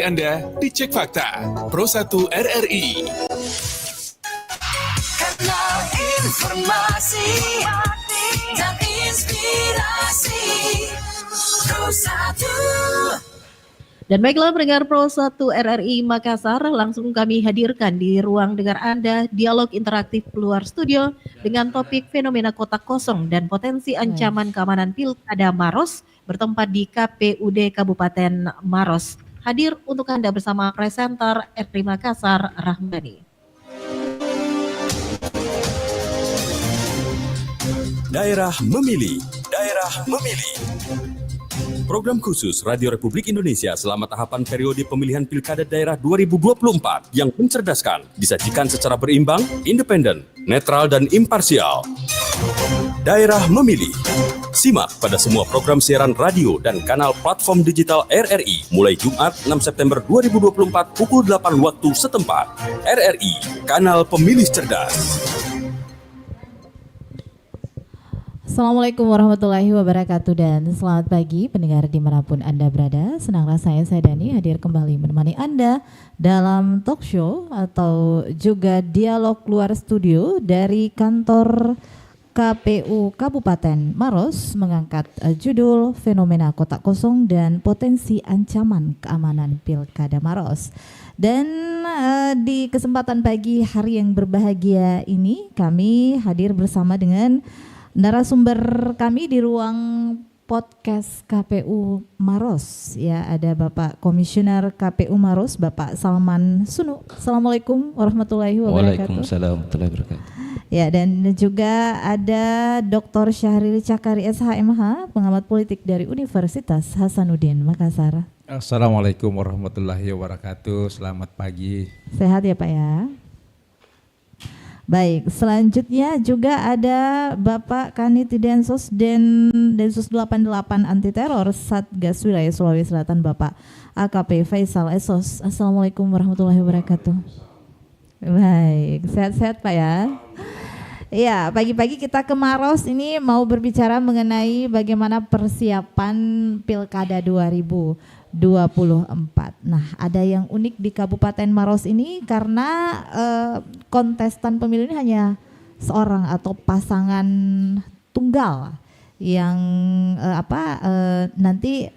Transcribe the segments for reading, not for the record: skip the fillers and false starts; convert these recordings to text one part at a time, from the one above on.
Anda dicek fakta Pro 1 RRI. Kanal informasi dan inspirasi Pro 1. Dan baiklah pendengar Pro 1 RRI Makassar, langsung kami hadirkan di ruang dengar Anda dialog interaktif luar studio dengan topik fenomena kotak kosong dan potensi ancaman keamanan Pilkada Maros bertempat di KPUD Kabupaten Maros. Hadir untuk Anda bersama presenter RRI Makassar, Rahmani. Daerah Memilih. Program khusus Radio Republik Indonesia selama tahapan periode pemilihan Pilkada Daerah 2024 yang mencerdaskan, disajikan secara berimbang, independen, netral dan imparsial. Daerah Memilih. Simak pada semua program siaran radio dan kanal platform digital RRI mulai Jumat 6 September 2024 pukul 8 waktu setempat. RRI, kanal pemilih cerdas. Assalamualaikum warahmatullahi wabarakatuh dan selamat pagi pendengar dimanapun Anda berada. Senang rasanya saya Dani hadir kembali menemani Anda dalam talk show atau juga dialog luar studio dari kantor KPU Kabupaten Maros mengangkat judul Fenomena Kotak Kosong dan Potensi Ancaman Keamanan Pilkada Maros. Dan di kesempatan pagi hari yang berbahagia ini kami hadir bersama dengan narasumber kami di ruang podcast KPU Maros. Ya, ada Bapak Komisioner KPU Maros, Bapak Salman Sunu. Assalamualaikum warahmatullahi wabarakatuh. Waalaikumsalam warahmatullahi wabarakatuh. Ya, dan juga ada Dr. Syahril Cakari SHMH, pengamat politik dari Universitas Hasanuddin Makassar. Assalamualaikum warahmatullahi wabarakatuh. Selamat pagi. Sehat ya Pak ya? Baik, selanjutnya juga ada Bapak Kaniti Densus 88 Anti Teror Satgas Wilayah Sulawesi Selatan, Bapak AKP Faisal Esos. Assalamualaikum warahmatullahi wabarakatuh. Baik, sehat-sehat Pak ya. Iya, pagi-pagi kita ke Maros ini mau berbicara mengenai bagaimana persiapan Pilkada 2024. Nah, ada yang unik di Kabupaten Maros ini karena kontestan pemilu ini hanya seorang atau pasangan tunggal yang nanti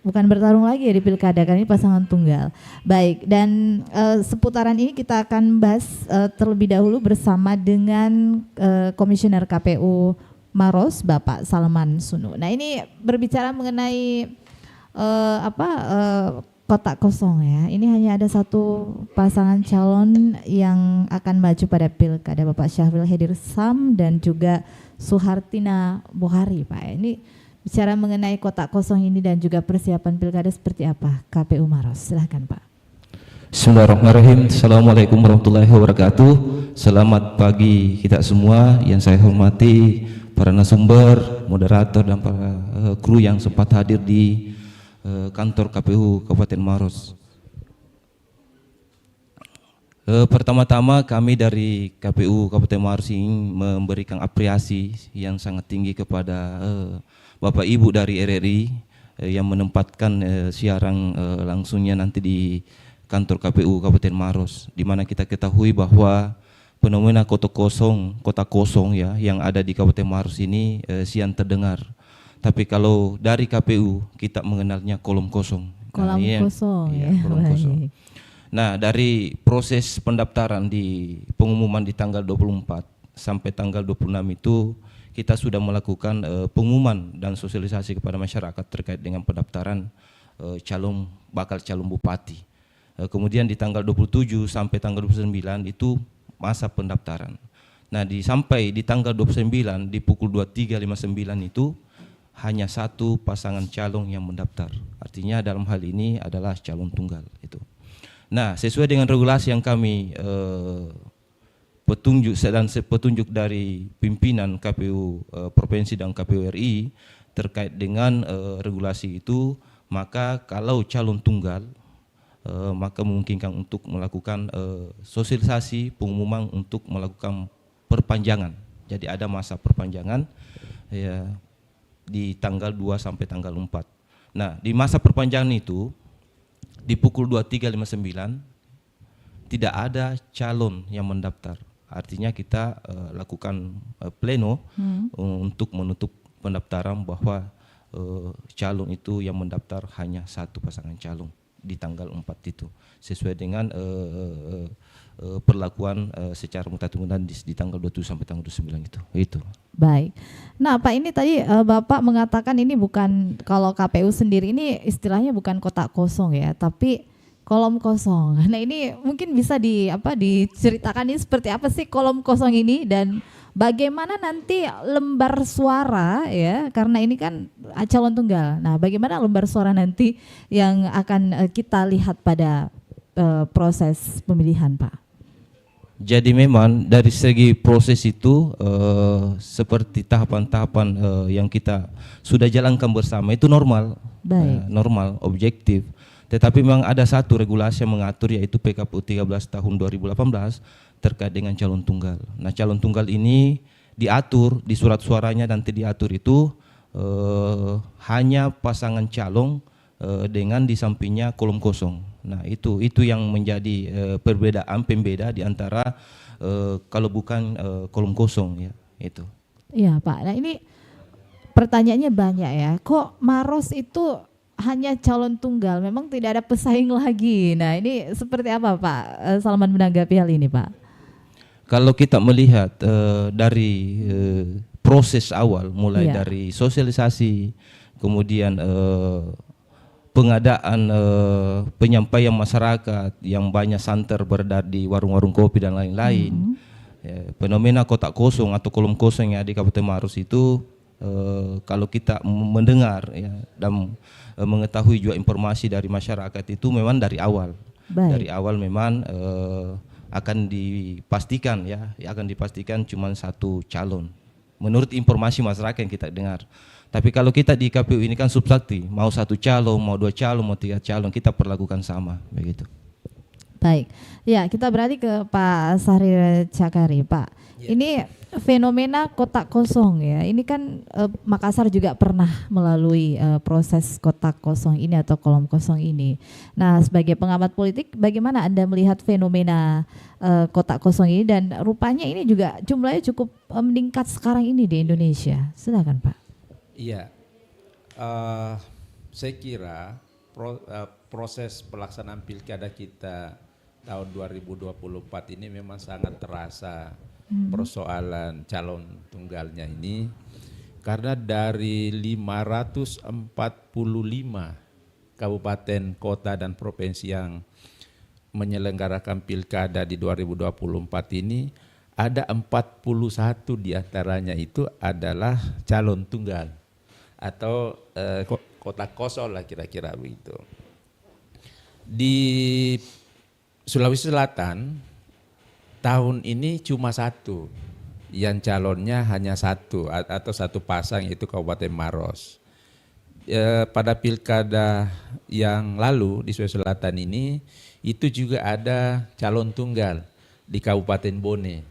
bukan bertarung lagi ya di Pilkada, karena ini pasangan tunggal. Baik, dan seputaran ini kita akan bahas terlebih dahulu bersama dengan Komisioner KPU Maros, Bapak Salman Sunu. Nah, ini berbicara mengenai kotak kosong ya. Ini hanya ada satu pasangan calon yang akan maju pada Pilkada, Bapak Syahril Hedir Sam dan juga Suhartina Bohari, Pak. Ini bicara mengenai kotak kosong ini dan juga persiapan Pilkada seperti apa KPU Maros. Silahkan Pak. Bismillahirrahmanirrahim. Assalamualaikum warahmatullahi wabarakatuh. Selamat pagi kita semua. Yang saya hormati para narasumber, moderator dan para kru yang sempat hadir di kantor KPU Kabupaten Maros. Pertama-tama kami dari KPU Kabupaten Maros ini memberikan apresiasi yang sangat tinggi kepada Bapak Ibu dari RRI yang menempatkan siaran langsungnya nanti di kantor KPU Kabupaten Maros, di mana kita ketahui bahwa fenomena kotak kosong ya yang ada di Kabupaten Maros ini siang terdengar. Tapi kalau dari KPU kita mengenalnya kolom kosong. Kolom kosong ya. Kolom kosong. Nah, dari proses pendaftaran di pengumuman di tanggal 24 sampai tanggal 26 itu kita sudah melakukan pengumuman dan sosialisasi kepada masyarakat terkait dengan pendaftaran bakal calon bupati. Kemudian di tanggal 27 sampai tanggal 29 itu masa pendaftaran. Nah, sampai di tanggal 29 di pukul 23.59 itu hanya satu pasangan calon yang mendaftar. Artinya dalam hal ini adalah calon tunggal itu. Nah, sesuai dengan regulasi yang kami petunjuk dari pimpinan KPU Provinsi dan KPU RI terkait dengan regulasi itu, maka kalau calon tunggal maka memungkinkan untuk melakukan sosialisasi pengumuman untuk melakukan perpanjangan. Jadi ada masa perpanjangan ya di tanggal 2 sampai tanggal 4. Nah, di masa perpanjangan itu di pukul 23.59 tidak ada calon yang mendaftar. Artinya kita lakukan pleno untuk menutup pendaftaran bahwa calon itu yang mendaftar hanya satu pasangan calon di tanggal 4 itu sesuai dengan perlakuan secara mutat-mutan di tanggal 27 sampai tanggal 29 itu. Baik. Nah, Pak, ini tadi Bapak mengatakan ini bukan, kalau KPU sendiri ini istilahnya bukan kotak kosong ya, tapi kolom kosong. Nah, ini mungkin bisa diceritakan ini seperti apa sih kolom kosong ini dan bagaimana nanti lembar suara ya, karena ini kan calon tunggal. Nah, bagaimana lembar suara nanti yang akan kita lihat pada proses pemilihan, Pak? Jadi memang dari segi proses itu seperti tahapan-tahapan yang kita sudah jalankan bersama itu normal, normal, objektif. Tetapi memang ada satu regulasi yang mengatur, yaitu PKPU 13 tahun 2018 terkait dengan calon tunggal. Nah, calon tunggal ini diatur di surat suaranya, nanti diatur itu hanya pasangan calon dengan di sampingnya kolom kosong. Nah, itu yang menjadi perbedaan pembeda di antara kalau bukan kolom kosong ya, itu. Iya, Pak. Nah, ini pertanyaannya banyak ya. Kok Maros itu hanya calon tunggal, memang tidak ada pesaing lagi. Nah, ini seperti apa, Pak Salman menanggapi hal ini, Pak? Kalau kita melihat dari proses awal, mulai dari sosialisasi, kemudian pengadaan penyampaian masyarakat yang banyak santer beredar di warung-warung kopi dan lain-lain, fenomena kotak kosong atau kolom kosong yang ada di Kabupaten Maros itu, kalau kita mendengar ya, dan mengetahui juga informasi dari masyarakat itu memang dari awal. Dari awal memang akan dipastikan cuma satu calon menurut informasi masyarakat yang kita dengar. Tapi kalau kita di KPU ini kan subsakti, mau satu calon, mau dua calon, mau tiga calon, kita perlakukan sama begitu. Baik, ya kita beralih ke Pak Syahrir Cakari, Pak. Ini fenomena kotak kosong ya. Ini kan Makassar juga pernah melalui proses kotak kosong ini atau kolom kosong ini. Nah, sebagai pengamat politik, bagaimana Anda melihat fenomena kotak kosong ini, dan rupanya ini juga jumlahnya cukup meningkat sekarang ini di Indonesia. Silakan, Pak. Iya, saya kira proses pelaksanaan pilkada kita tahun 2024 ini memang sangat terasa persoalan calon tunggalnya ini, karena dari 545 kabupaten, kota dan provinsi yang menyelenggarakan pilkada di 2024 ini, ada 41 diantaranya itu adalah calon tunggal atau kotak kosong lah kira-kira begitu. Di Sulawesi Selatan tahun ini cuma satu, yang calonnya hanya satu atau satu pasang, yaitu Kabupaten Maros. Pada pilkada yang lalu di Sulawesi Selatan ini itu juga ada calon tunggal di Kabupaten Bone.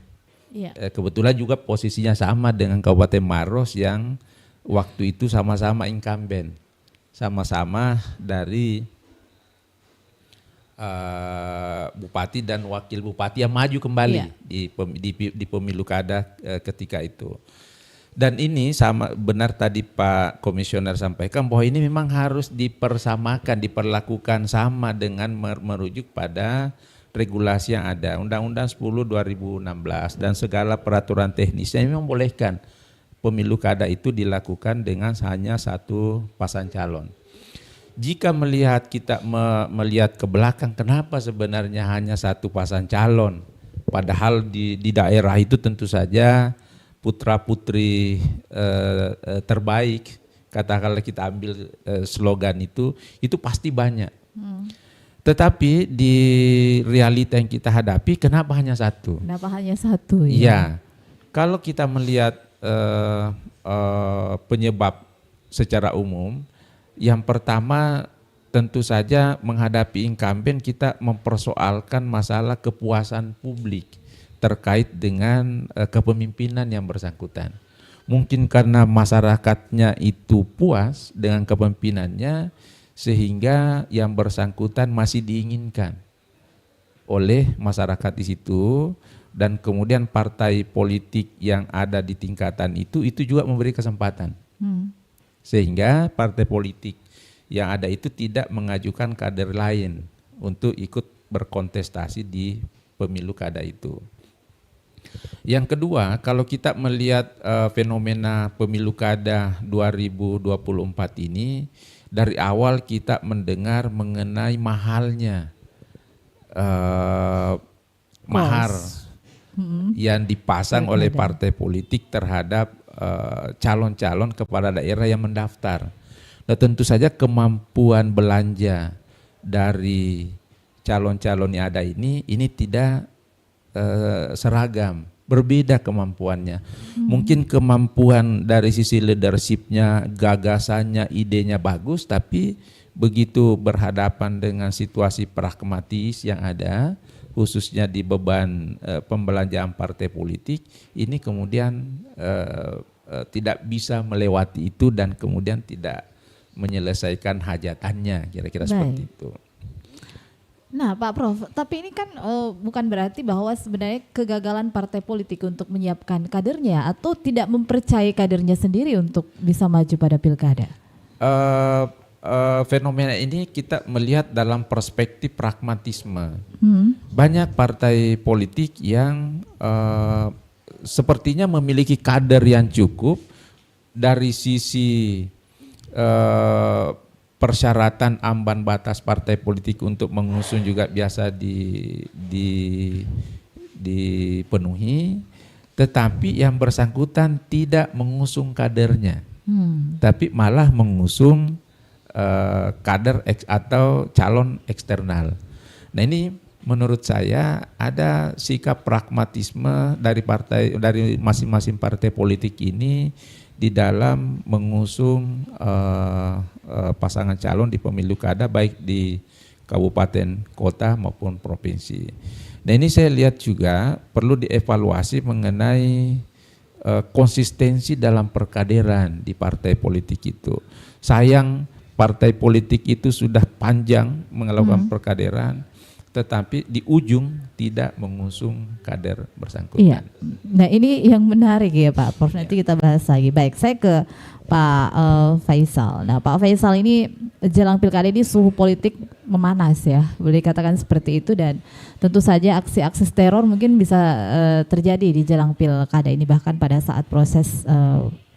Kebetulan juga posisinya sama dengan Kabupaten Maros yang waktu itu sama-sama incumbent, sama-sama dari bupati dan wakil bupati yang maju kembali di pemilu kada ketika itu. Dan ini sama benar tadi Pak Komisioner sampaikan bahwa ini memang harus dipersamakan, diperlakukan sama dengan merujuk pada regulasi yang ada, Undang-Undang 10 2016 dan segala peraturan teknisnya memang membolehkan pemilu kada itu dilakukan dengan hanya satu pasang calon. Jika kita melihat ke belakang, kenapa sebenarnya hanya satu pasang calon? Padahal di daerah itu tentu saja putra-putri terbaik, katakanlah kita ambil slogan itu pasti banyak. Tetapi di realita yang kita hadapi, kenapa hanya satu? Kenapa hanya satu? Ya, kalau kita melihat penyebab secara umum, yang pertama tentu saja menghadapi incumbent kita mempersoalkan masalah kepuasan publik terkait dengan kepemimpinan yang bersangkutan. Mungkin karena masyarakatnya itu puas dengan kepemimpinannya, sehingga yang bersangkutan masih diinginkan oleh masyarakat di situ, dan kemudian partai politik yang ada di tingkatan itu juga memberi kesempatan. Sehingga partai politik yang ada itu tidak mengajukan kader lain untuk ikut berkontestasi di pemilu kada itu. Yang kedua, kalau kita melihat fenomena pemilu kada 2024 ini, dari awal kita mendengar mengenai mahalnya mahar yang dipasang oleh partai politik terhadap calon-calon kepala daerah yang mendaftar. Nah, tentu saja kemampuan belanja dari calon-calon yang ada ini tidak seragam, berbeda kemampuannya. Mungkin kemampuan dari sisi leadershipnya, gagasannya, idenya bagus, tapi begitu berhadapan dengan situasi pragmatis yang ada, khususnya di beban pembelanjaan partai politik, ini kemudian tidak bisa melewati itu dan kemudian tidak menyelesaikan hajatannya, kira-kira seperti itu. Nah Pak Prof, tapi ini kan bukan berarti bahwa sebenarnya kegagalan partai politik untuk menyiapkan kadernya atau tidak mempercayai kadernya sendiri untuk bisa maju pada pilkada? Fenomena ini kita melihat dalam perspektif pragmatisme. Banyak partai politik yang sepertinya memiliki kader yang cukup dari sisi persyaratan ambang batas partai politik untuk mengusung juga biasa dipenuhi, tetapi yang bersangkutan tidak mengusung kadernya, tapi malah mengusung kader atau calon eksternal. Nah, ini menurut saya ada sikap pragmatisme dari masing-masing partai politik ini di dalam mengusung pasangan calon di pemilu kada, baik di kabupaten, kota maupun provinsi. Nah, ini saya lihat juga perlu dievaluasi mengenai konsistensi dalam perkaderan di partai politik itu. Sayang partai politik itu sudah panjang melakukan perkaderan, tetapi di ujung tidak mengusung kader bersangkutan. Iya. Nah, ini yang menarik ya Pak Prof. Nanti kita bahas lagi. Baik, saya ke Pak Faisal. Nah, Pak Faisal ini jelang pilkada ini suhu politik memanas ya, boleh dikatakan seperti itu, dan tentu saja aksi-aksi teror mungkin bisa terjadi di jelang pilkada ini, bahkan pada saat proses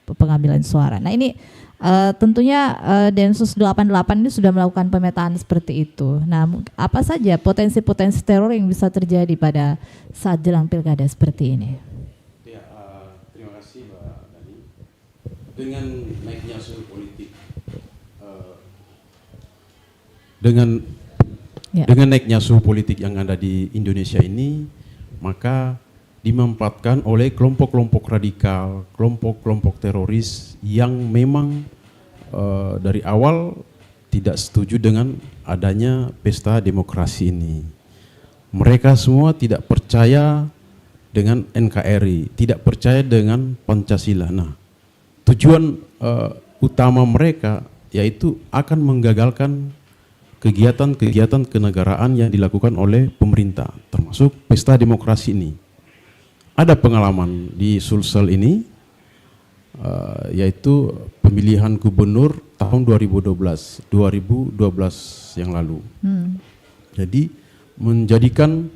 pengambilan suara. Nah, ini tentunya Densus 88 ini sudah melakukan pemetaan seperti itu. Nah, apa saja potensi-potensi teror yang bisa terjadi pada saat jelang pilkada seperti ini? Ya, terima kasih Mbak Dani. Dengan naiknya suhu politik, dengan naiknya suhu politik yang ada di Indonesia ini, maka dimanfaatkan oleh kelompok-kelompok radikal, kelompok-kelompok teroris yang memang dari awal tidak setuju dengan adanya pesta demokrasi ini. Mereka semua tidak percaya dengan NKRI, tidak percaya dengan Pancasila. Nah, tujuan utama mereka yaitu akan menggagalkan kegiatan-kegiatan kenegaraan yang dilakukan oleh pemerintah, termasuk pesta demokrasi ini. Ada pengalaman di Sulsel ini, yaitu pemilihan gubernur tahun 2012 yang lalu. Jadi menjadikan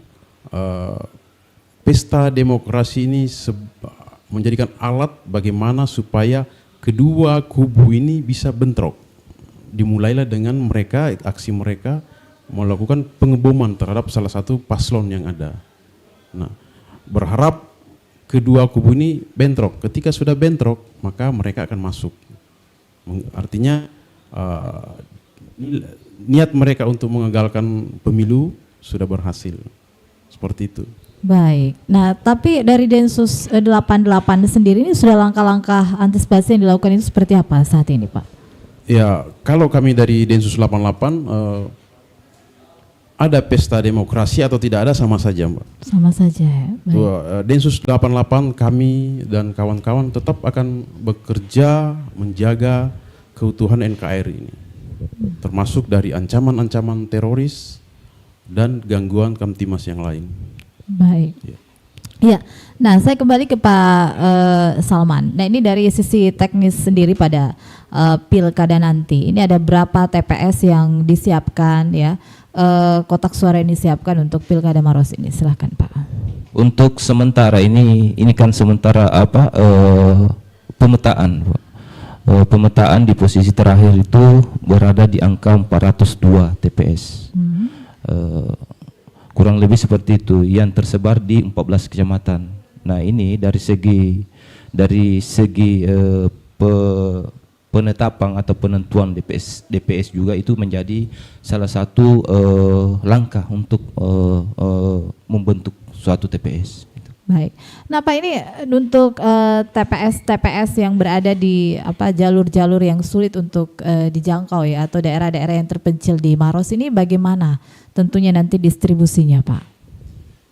pesta demokrasi ini menjadikan alat bagaimana supaya kedua kubu ini bisa bentrok. Dimulailah dengan aksi mereka melakukan pengeboman terhadap salah satu paslon yang ada. Nah, berharap kedua kubu ini bentrok. Ketika sudah bentrok, maka mereka akan masuk. Artinya niat mereka untuk mengagalkan pemilu sudah berhasil. Seperti itu. Baik. Nah, tapi dari Densus 88 sendiri ini sudah langkah-langkah antisipasi yang dilakukan itu seperti apa saat ini, Pak? Ya, kalau kami dari Densus 88 ada pesta demokrasi atau tidak ada sama saja, Mbak. Sama saja ya. Densus 88 kami dan kawan-kawan tetap akan bekerja menjaga keutuhan NKRI ini. termasuk dari ancaman-ancaman teroris dan gangguan Kamtimas yang lain. Baik. Ya. Ya, nah saya kembali ke Pak Salman. Nah ini dari sisi teknis sendiri pada pilkada nanti, ini ada berapa TPS yang disiapkan ya, kotak suara yang disiapkan untuk pilkada Maros ini? Silahkan Pak. Untuk sementara ini kan sementara pemetaan, Pak. Pemetaan di posisi terakhir itu berada di angka 402 TPS. Kurang lebih seperti itu yang tersebar di 14 kecamatan. Nah ini dari segi penetapan atau penentuan DPS juga itu menjadi salah satu langkah untuk membentuk suatu TPS. Baik. Nah Pak, ini untuk TPS yang berada di jalur-jalur yang sulit untuk dijangkau ya, atau daerah-daerah yang terpencil di Maros ini bagaimana tentunya nanti distribusinya Pak?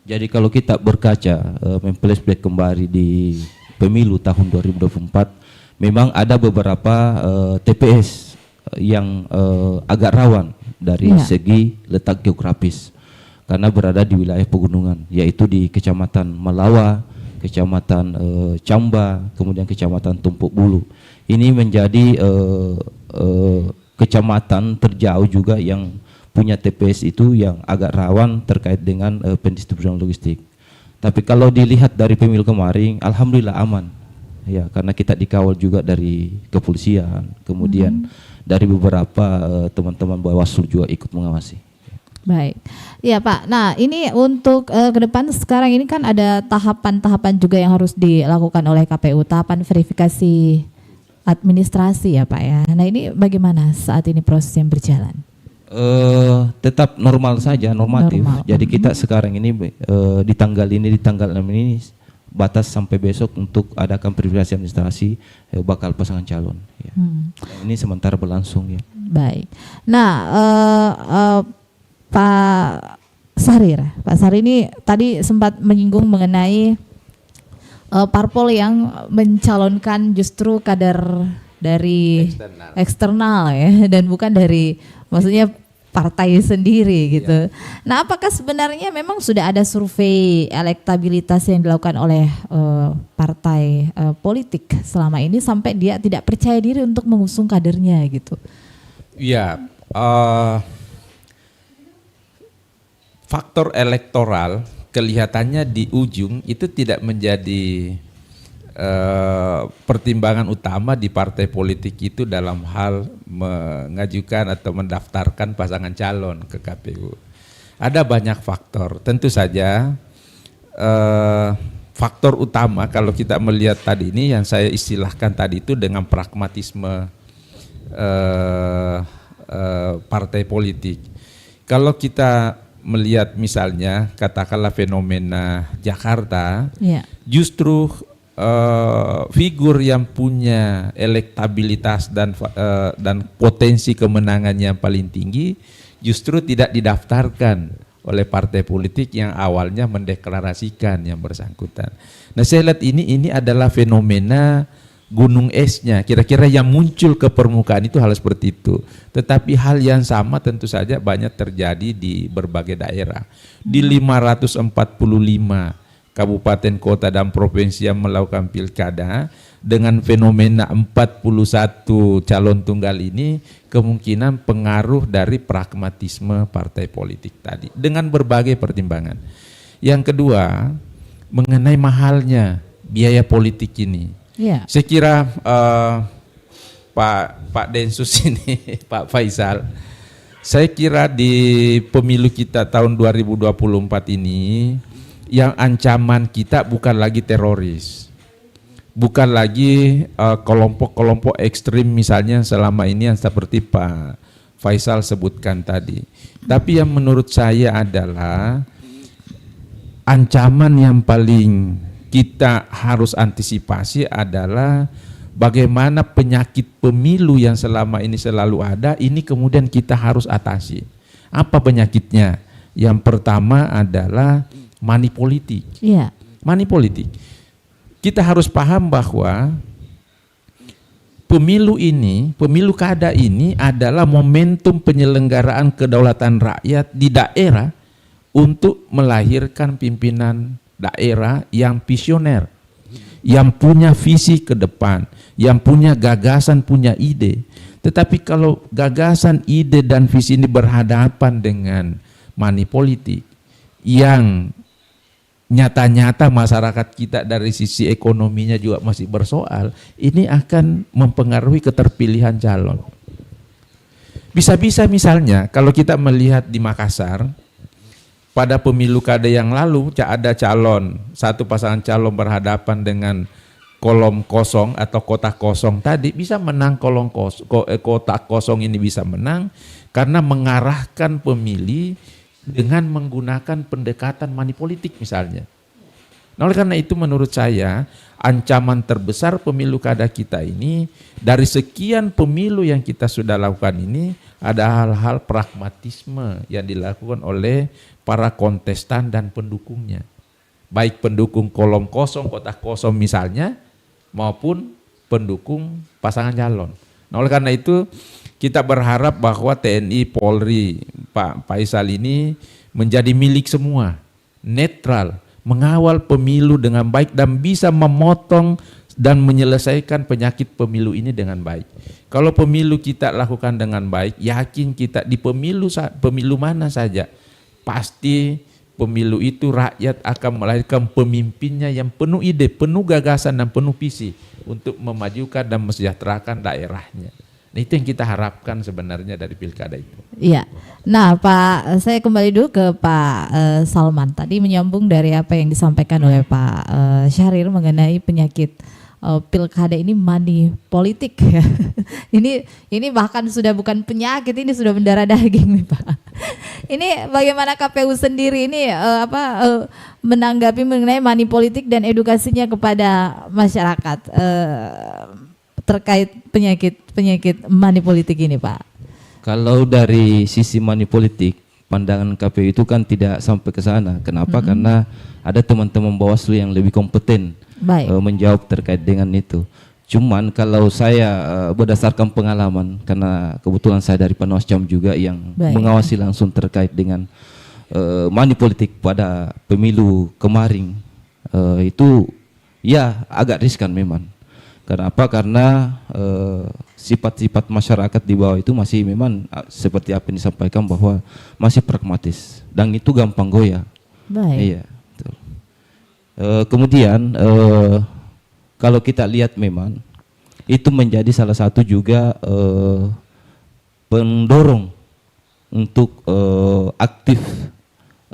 Jadi kalau kita berkaca memflashback kembali di pemilu tahun 2024, memang ada beberapa TPS yang agak rawan dari segi letak geografis karena berada di wilayah pegunungan, yaitu di Kecamatan Melawa, Kecamatan Camba, kemudian Kecamatan Tumpuk Bulu. Ini menjadi kecamatan terjauh juga yang punya TPS itu yang agak rawan terkait dengan pendistribusian logistik. Tapi kalau dilihat dari pemilu kemarin, alhamdulillah aman. Ya, karena kita dikawal juga dari kepolisian, kemudian dari beberapa teman-teman Bawaslu juga ikut mengawasi. Baik, ya Pak. Nah ini untuk ke depan sekarang ini kan ada tahapan-tahapan juga yang harus dilakukan oleh KPU, tahapan verifikasi administrasi ya Pak ya. Nah ini bagaimana saat ini proses yang berjalan? Tetap normal saja, normatif. Normal. Jadi kita sekarang ini di tanggal 6 ini batas sampai besok untuk adakan verifikasi administrasi bakal pasangan calon. Ya. Ini sementara berlangsung ya. Baik. Nah Pak Sahri ini tadi sempat menyinggung mengenai parpol yang mencalonkan justru kader dari eksternal ya, dan bukan dari maksudnya partai sendiri gitu. Nah apakah sebenarnya memang sudah ada survei elektabilitas yang dilakukan oleh partai politik selama ini sampai dia tidak percaya diri untuk mengusung kadernya gitu? Ya, faktor elektoral kelihatannya di ujung itu tidak menjadi pertimbangan utama di partai politik itu dalam hal mengajukan atau mendaftarkan pasangan calon ke KPU. Ada banyak faktor, tentu saja faktor utama kalau kita melihat tadi ini yang saya istilahkan tadi itu dengan pragmatisme partai politik. Kalau kita melihat misalnya katakanlah fenomena Jakarta, justru figur yang punya elektabilitas dan potensi kemenangan yang paling tinggi justru tidak didaftarkan oleh partai politik yang awalnya mendeklarasikan yang bersangkutan. Nah saya lihat ini adalah fenomena gunung esnya, kira-kira yang muncul ke permukaan itu hal seperti itu. Tetapi hal yang sama tentu saja banyak terjadi di berbagai daerah. Di 545 kabupaten, kota, dan provinsi yang melakukan pilkada dengan fenomena 41 calon tunggal ini kemungkinan pengaruh dari pragmatisme partai politik tadi dengan berbagai pertimbangan. Yang kedua, mengenai mahalnya biaya politik ini. Saya kira Pak Densus ini, Pak Faisal, saya kira di pemilu kita tahun 2024 ini yang ancaman kita bukan lagi teroris, bukan lagi kelompok-kelompok ekstrim misalnya selama ini yang seperti Pak Faisal sebutkan tadi. Tapi yang menurut saya adalah ancaman yang paling kita harus antisipasi adalah bagaimana penyakit pemilu yang selama ini selalu ada, ini kemudian kita harus atasi. Apa penyakitnya? Yang pertama adalah money politik. Money politik. Kita harus paham bahwa pemilu kada ini adalah momentum penyelenggaraan kedaulatan rakyat di daerah untuk melahirkan pimpinan daerah yang visioner, yang punya visi ke depan, yang punya gagasan, punya ide. Tetapi kalau gagasan, ide, dan visi ini berhadapan dengan money politik yang nyata-nyata masyarakat kita dari sisi ekonominya juga masih bersoal, ini akan mempengaruhi keterpilihan calon. Bisa-bisa misalnya kalau kita melihat di Makassar, pada pemilu kada yang lalu ada calon, satu pasangan calon berhadapan dengan kolom kosong atau kotak kosong tadi, bisa menang kotak kosong ini bisa menang karena mengarahkan pemilih dengan menggunakan pendekatan money politik misalnya. Nah, oleh karena itu menurut saya ancaman terbesar pemilu kada kita ini dari sekian pemilu yang kita sudah lakukan ini ada hal-hal pragmatisme yang dilakukan oleh para kontestan dan pendukungnya. Baik pendukung kolom kosong, kotak kosong misalnya, maupun pendukung pasangan calon. Nah, oleh karena itu kita berharap bahwa TNI, Polri, Pak Faisal ini menjadi milik semua, netral, mengawal pemilu dengan baik dan bisa memotong dan menyelesaikan penyakit pemilu ini dengan baik. Kalau pemilu kita lakukan dengan baik, yakin kita di pemilu mana saja, pasti pemilu itu rakyat akan melahirkan pemimpinnya yang penuh ide, penuh gagasan dan penuh visi untuk memajukan dan mesejahterakan daerahnya. Nah, itu yang kita harapkan sebenarnya dari pilkada itu. Iya. Nah, Pak, saya kembali dulu ke Pak Salman. Tadi menyambung dari apa yang disampaikan oleh Pak Syahrir mengenai penyakit pilkada ini money politik. Ini bahkan sudah bukan penyakit, ini sudah mendarah daging nih, Pak. Ini bagaimana KPU sendiri ini menanggapi mengenai money politik dan edukasinya kepada masyarakat terkait penyakit money politik ini, Pak? Kalau dari sisi money politik, pandangan KPU itu kan tidak sampai ke sana. Kenapa? Karena ada teman-teman Bawaslu yang lebih kompeten menjawab terkait dengan itu. Cuman kalau saya berdasarkan pengalaman, karena kebetulan saya dari Panwascam juga yang mengawasi langsung terkait dengan money politik pada pemilu kemarin, itu ya agak riskan memang. Kenapa? Karena sifat-sifat masyarakat di bawah itu masih memang seperti apa yang disampaikan bahwa masih pragmatis dan itu gampang goyah. Iya. Betul. Kemudian kalau kita lihat memang itu menjadi salah satu juga pendorong untuk aktif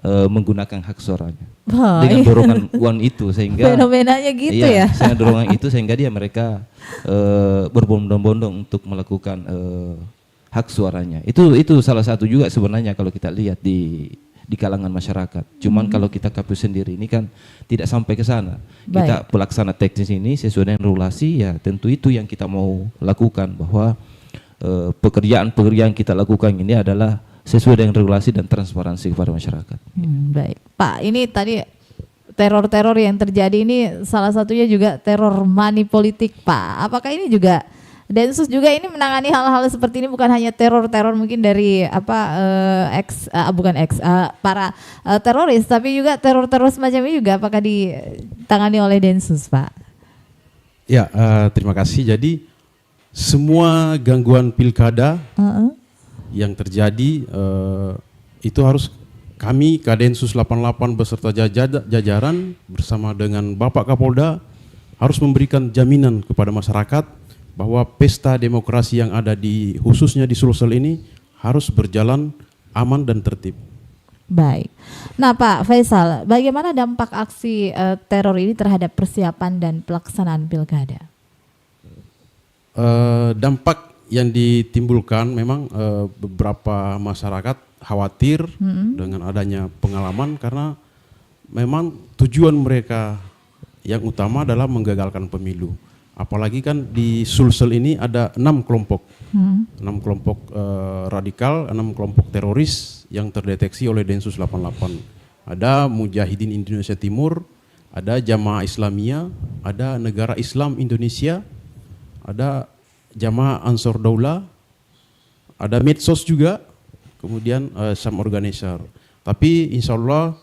menggunakan hak suaranya. Dengan dorongan uang itu sehingga fenomenanya gitu ya. Dengan dorongan itu sehingga mereka berbondong-bondong untuk melakukan hak suaranya. Itu salah satu juga sebenarnya kalau kita lihat di kalangan masyarakat. Cuman kalau kita KPU sendiri ini kan tidak sampai ke sana. Kita pelaksana teknis ini sesuai dengan regulasi, ya tentu itu yang kita mau lakukan, bahwa pekerjaan-pekerjaan kita lakukan ini adalah sesuai dengan regulasi dan transparansi kepada masyarakat. Baik, Pak, ini tadi teror-teror yang terjadi ini salah satunya juga teror money politik, Pak. Apakah ini juga Densus juga ini menangani hal-hal seperti ini, bukan hanya teror-teror mungkin dari para teroris, tapi juga teror-teror semacam ini juga apakah ditangani oleh Densus, Pak? Ya, terima kasih. Jadi semua gangguan pilkada yang terjadi itu harus kami Kadensus 88 beserta jajaran bersama dengan Bapak Kapolda harus memberikan jaminan kepada masyarakat bahwa pesta demokrasi yang ada khususnya di Sulsel ini harus berjalan aman dan tertib. Baik. Nah, Pak Faisal, bagaimana dampak aksi teror ini terhadap persiapan dan pelaksanaan pilkada? Dampak yang ditimbulkan memang beberapa masyarakat khawatir dengan adanya pengalaman, karena memang tujuan mereka yang utama adalah menggagalkan pemilu. Apalagi kan di Sulsel ini ada 6 kelompok, 6 kelompok radikal, 6 kelompok teroris yang terdeteksi oleh Densus 88. Ada Mujahidin Indonesia Timur, ada Jamaah Islamiyah, ada Negara Islam Indonesia, ada Jamaah Ansor Daulah, ada medsos juga, kemudian some organizer. Tapi insya Allah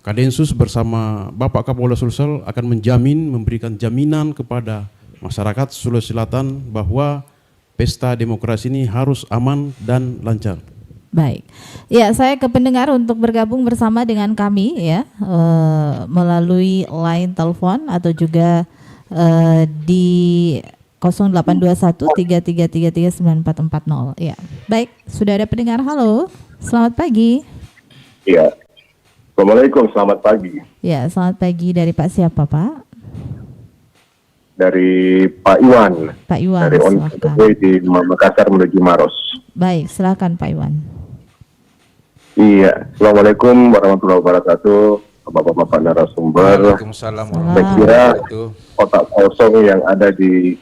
Kadensus bersama Bapak Kapolda Sulsel akan memberikan jaminan kepada masyarakat Sulawesi Selatan bahwa pesta demokrasi ini harus aman dan lancar. Baik, ya saya ke pendengar untuk bergabung bersama dengan kami ya melalui line telepon atau juga di 0821 3333 9440. Ya, baik, sudah ada pendengar. Halo, selamat pagi. Iya. Assalamualaikum, selamat pagi. Ya, selamat pagi. Dari Pak siapa, Pak? Dari Pak Iwan. Pak Iwan, Dari silakan. di Makassar menuju Maros. Baik, silakan Pak Iwan. Iya. Assalamualaikum warahmatullahi wabarakatuh. Bapak-bapak narasumber. Waalaikumsalam Saya warahmatullahi kira wabarakatuh. kotak kosong yang ada di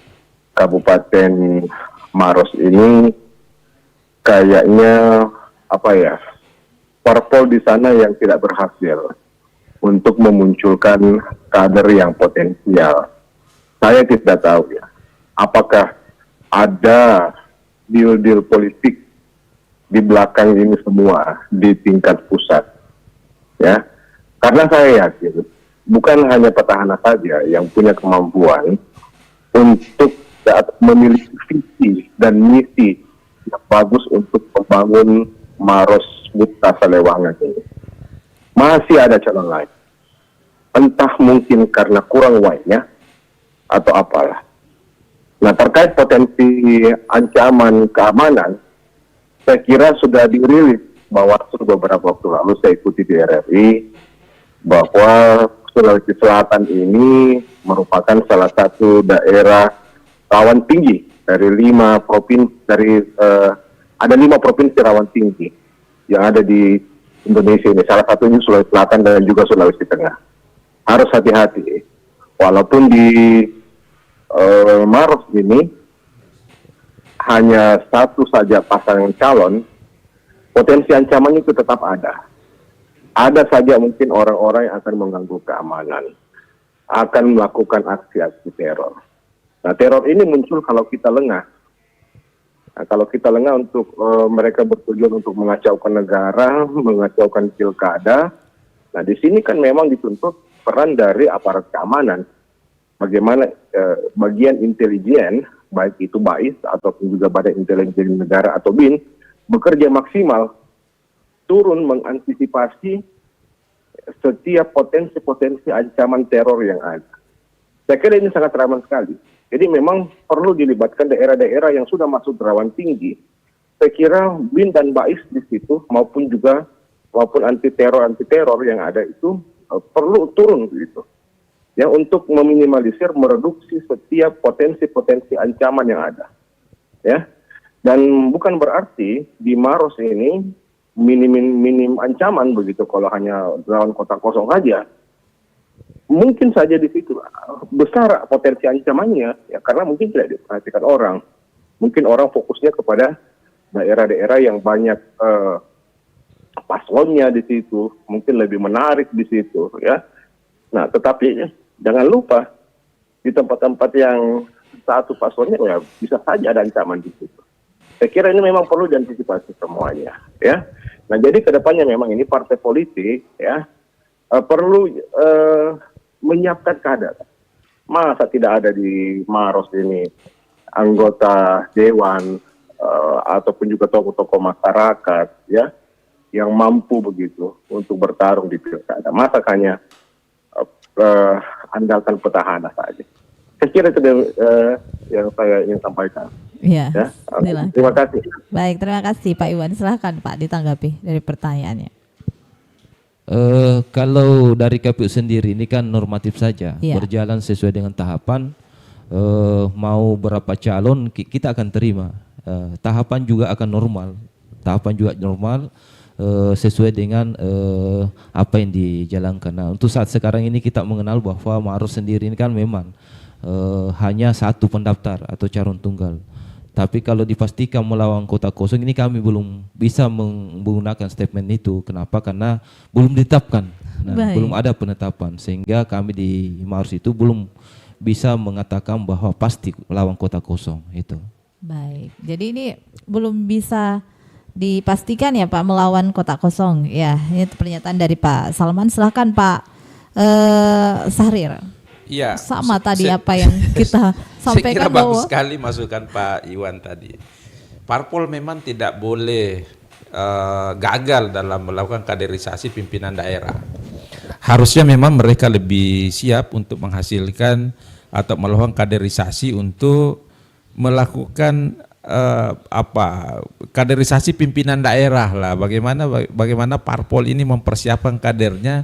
Kabupaten Maros ini kayaknya parpol di sana yang tidak berhasil untuk memunculkan kader yang potensial. Saya tidak tahu ya, apakah ada deal-deal politik di belakang ini semua di tingkat pusat, ya. Karena saya yakin bukan hanya petahana saja yang punya kemampuan untuk memiliki visi dan misi yang bagus untuk membangun Maros Buta Salewangan ini. Masih ada calon lain. Entah mungkin karena kurang wine-nya atau apalah. Nah, terkait potensi ancaman keamanan, saya kira sudah dirilis bahwa beberapa waktu lalu saya ikuti di RRI bahwa Sulawesi Selatan ini merupakan salah satu daerah rawan tinggi dari 5 provinsi ada 5 provinsi rawan tinggi yang ada di Indonesia ini. Salah satunya Sulawesi Selatan dan juga Sulawesi Tengah. Harus hati-hati. Walaupun di Maros ini hanya satu saja pasangan calon, potensi ancamannya itu tetap ada. Ada saja mungkin orang-orang yang akan mengganggu keamanan, akan melakukan aksi-aksi teror. Nah, teror ini muncul kalau kita lengah. Nah, kalau kita lengah untuk mereka bertujuan untuk mengacaukan negara, mengacaukan pilkada. Nah, di sini kan memang dituntut peran dari aparat keamanan. Bagaimana bagian intelijen, baik itu BAIS ataupun juga Badan Intelijen Negara atau BIN, bekerja maksimal, turun mengantisipasi setiap potensi-potensi ancaman teror yang ada. Saya kira ini sangat rawan sekali. Jadi memang perlu dilibatkan daerah-daerah yang sudah masuk rawan tinggi. Saya kira BIN dan BAIS di situ maupun anti teror yang ada itu perlu turun gitu. Ya, untuk meminimalisir, mereduksi setiap potensi-potensi ancaman yang ada. Ya. Dan bukan berarti di Maros ini minim ancaman begitu kalau hanya rawan kotak kosong saja. Mungkin saja di situ besar potensi ancamannya, ya, karena mungkin tidak diperhatikan orang. Mungkin orang fokusnya kepada daerah-daerah yang banyak paslonnya di situ, mungkin lebih menarik di situ, ya. Nah, tetapi jangan lupa di tempat-tempat yang satu paslonnya, ya, bisa saja ada ancaman di situ. Saya kira ini memang perlu diantisipasi semuanya, ya. Nah, jadi kedepannya memang ini partai politik, ya, perlu menyiapkan kader. Masa tidak ada di Maros ini anggota dewan ataupun juga tokoh-tokoh masyarakat, ya, yang mampu begitu untuk bertarung di pilkada. Masa hanya andalkan petahana saja. Saya kira itu yang saya ingin sampaikan. Ya, Ya. silakan. Terima kasih. Baik, terima kasih Pak Iwan. Silakan Pak ditanggapi dari pertanyaannya. Kalau dari KPU sendiri ini kan normatif saja, Iya. berjalan sesuai dengan tahapan. Mau berapa calon kita akan terima. Tahapan juga akan normal, sesuai dengan apa yang dijalankan. Nah, untuk saat sekarang ini kita mengenal bahwa Maros sendiri ini kan memang hanya satu pendaftar atau calon tunggal. Tapi kalau dipastikan melawan kota kosong ini kami belum bisa menggunakan statement itu. Kenapa? Karena belum ditetapkan. Nah, Baik. belum ada penetapan sehingga kami di Maros itu belum bisa mengatakan bahwa pasti melawan kota kosong itu. Baik, jadi ini belum bisa dipastikan ya Pak melawan kotak kosong. Ya, ini pernyataan dari Pak Salman. Silahkan Pak Sahrir. Iya. Sama tadi apa yang kita Saya kira sampaikan bagus bahwa sekali masukan Pak Iwan tadi. Parpol memang tidak boleh gagal dalam melakukan kaderisasi pimpinan daerah. Harusnya memang mereka lebih siap untuk menghasilkan atau melakukan kaderisasi untuk melakukan kaderisasi pimpinan daerah lah. Bagaimana parpol ini mempersiapkan kadernya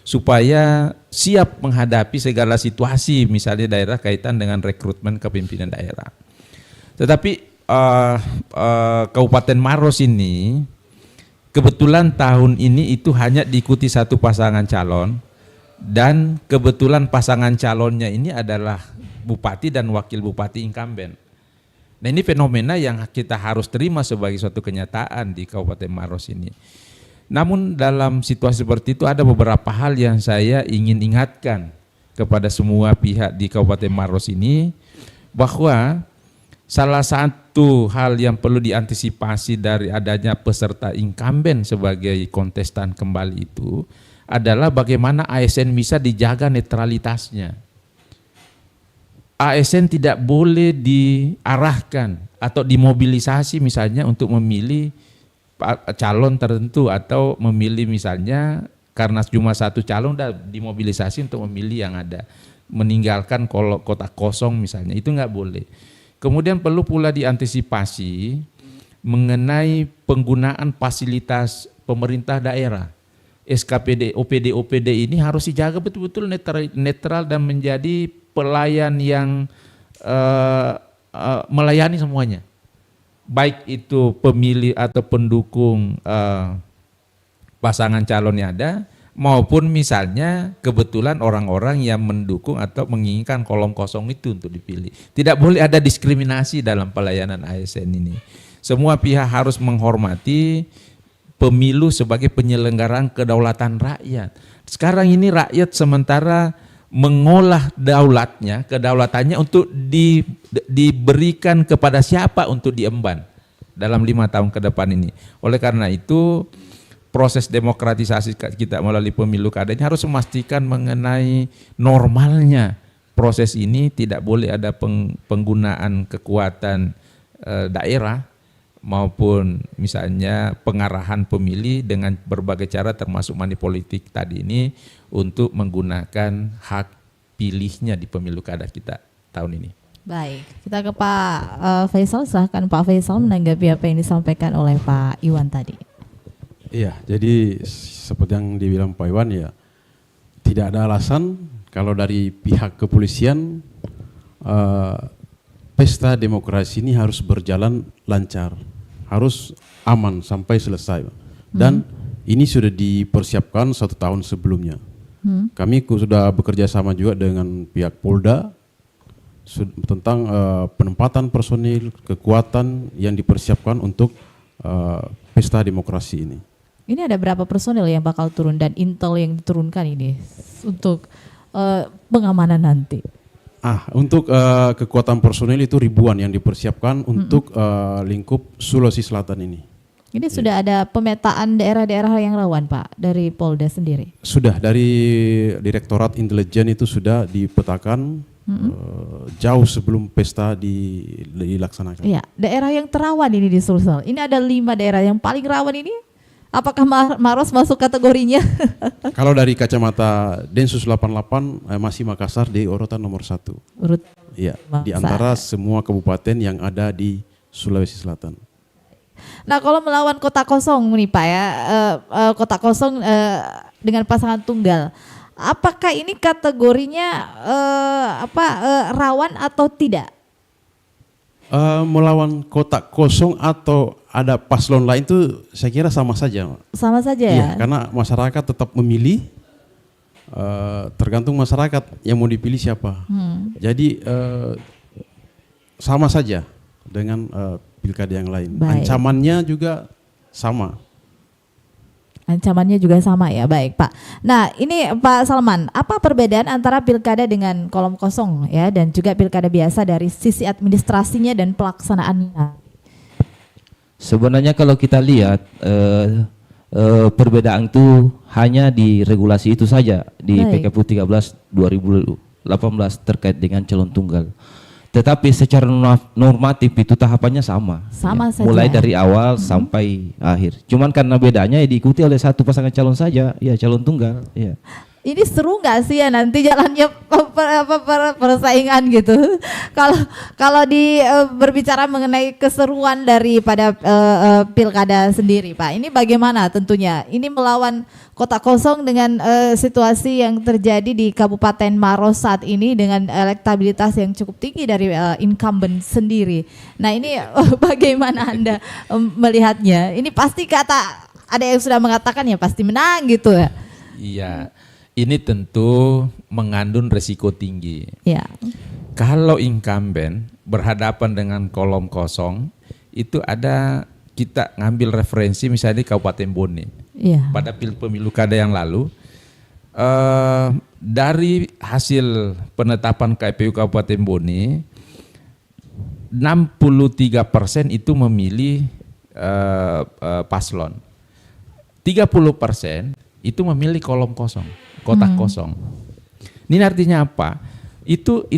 supaya siap menghadapi segala situasi, misalnya daerah kaitan dengan rekrutmen kepimpinan daerah. Tetapi Kabupaten Maros ini kebetulan tahun ini itu hanya diikuti satu pasangan calon, dan kebetulan pasangan calonnya ini adalah bupati dan wakil bupati incumbent. Nah, ini fenomena yang kita harus terima sebagai suatu kenyataan di Kabupaten Maros ini. Namun dalam situasi seperti itu ada beberapa hal yang saya ingin ingatkan kepada semua pihak di Kabupaten Maros ini, bahwa salah satu hal yang perlu diantisipasi dari adanya peserta incumbent sebagai kontestan kembali itu adalah bagaimana ASN bisa dijaga netralitasnya. ASN tidak boleh diarahkan atau dimobilisasi misalnya untuk memilih calon tertentu, atau memilih misalnya karena cuma satu calon dan dimobilisasi untuk memilih yang ada, meninggalkan kotak kosong misalnya, itu nggak boleh. Kemudian perlu pula diantisipasi mengenai penggunaan fasilitas pemerintah daerah. SKPD, OPD ini harus dijaga betul-betul netral dan menjadi pelayan yang melayani semuanya. Baik itu pemilih atau pendukung pasangan calon yang ada, maupun misalnya kebetulan orang-orang yang mendukung atau menginginkan kolom kosong itu untuk dipilih. Tidak boleh ada diskriminasi dalam pelayanan ASN ini. Semua pihak harus menghormati pemilu sebagai penyelenggaraan kedaulatan rakyat. Sekarang ini rakyat sementara mengolah kedaulatannya untuk diberikan kepada siapa untuk diemban dalam 5 tahun ke depan ini. Oleh karena itu, proses demokratisasi kita melalui pemilu kada ini harus memastikan mengenai normalnya proses ini. Tidak boleh ada penggunaan kekuatan daerah maupun misalnya pengarahan pemilih dengan berbagai cara termasuk money politik tadi ini untuk menggunakan hak pilihnya di pemilu kada kita tahun ini. baik, kita ke Pak Faisal. Silahkan Pak Faisal menanggapi apa yang disampaikan oleh Pak Iwan tadi. Iya, jadi seperti yang dibilang Pak Iwan ya, tidak ada alasan kalau dari pihak kepolisian pesta demokrasi ini harus berjalan lancar, harus aman sampai selesai. Dan ini sudah dipersiapkan 1 tahun sebelumnya. Kami sudah bekerja sama juga dengan pihak Polda tentang penempatan personil, kekuatan yang dipersiapkan untuk pesta demokrasi ini. Ini ada berapa personil yang bakal turun dan intel yang diturunkan ini untuk pengamanan nanti? Untuk kekuatan personil itu ribuan yang dipersiapkan untuk lingkup Sulawesi Selatan ini. Ini sudah ada pemetaan daerah-daerah yang rawan Pak dari Polda sendiri? Sudah, dari Direktorat Intelijen itu sudah dipetakan jauh sebelum pesta dilaksanakan. Iya, daerah yang terawan ini di Sulsel. Ini ada 5 daerah yang paling rawan ini. Apakah Maros masuk kategorinya? Kalau dari kacamata Densus 88 masih Makassar di urutan nomor 1. Iya, di antara semua kabupaten yang ada di Sulawesi Selatan. Nah, kalau melawan kota kosong nih Pak ya, kota kosong dengan pasangan tunggal, apakah ini kategorinya rawan atau tidak? Melawan kotak kosong atau ada paslon lain itu saya kira sama saja. Sama saja ya? ya? Karena masyarakat tetap memilih, tergantung masyarakat yang mau dipilih siapa. Jadi sama saja dengan pilkada yang lain. Baik. Ancamannya juga sama. Ancamannya juga sama ya, baik Pak. Nah ini Pak Salman, apa perbedaan antara pilkada dengan kolom kosong ya dan juga pilkada biasa dari sisi administrasinya dan pelaksanaannya? Sebenarnya kalau kita lihat perbedaan itu hanya di regulasi itu saja di PKPU 13 2018 terkait dengan calon tunggal. Tetapi secara normatif itu tahapannya sama. Sama ya. saja. Mulai dari awal sampai akhir. Cuman karena bedanya ya diikuti oleh satu pasangan calon saja, ya calon tunggal. Ya. Ini seru nggak sih ya nanti jalannya persaingan gitu? Kalau berbicara mengenai keseruan daripada pilkada sendiri, Pak, ini bagaimana tentunya? Ini melawan kota kosong dengan situasi yang terjadi di Kabupaten Maros saat ini dengan elektabilitas yang cukup tinggi dari incumbent sendiri. Nah ini bagaimana Anda melihatnya? Ini pasti ada yang sudah mengatakan ya pasti menang gitu ya? Iya. Ini tentu mengandung resiko tinggi. Ya. Kalau incumbent berhadapan dengan kolom kosong, itu ada kita ngambil referensi misalnya di Kabupaten Bone. Ya. Pada pemilu kada yang lalu, dari hasil penetapan KPU Kabupaten Bone, 63% itu memilih paslon. 30% itu memilih kolom kosong. Kotak kosong. Ini artinya apa? Itu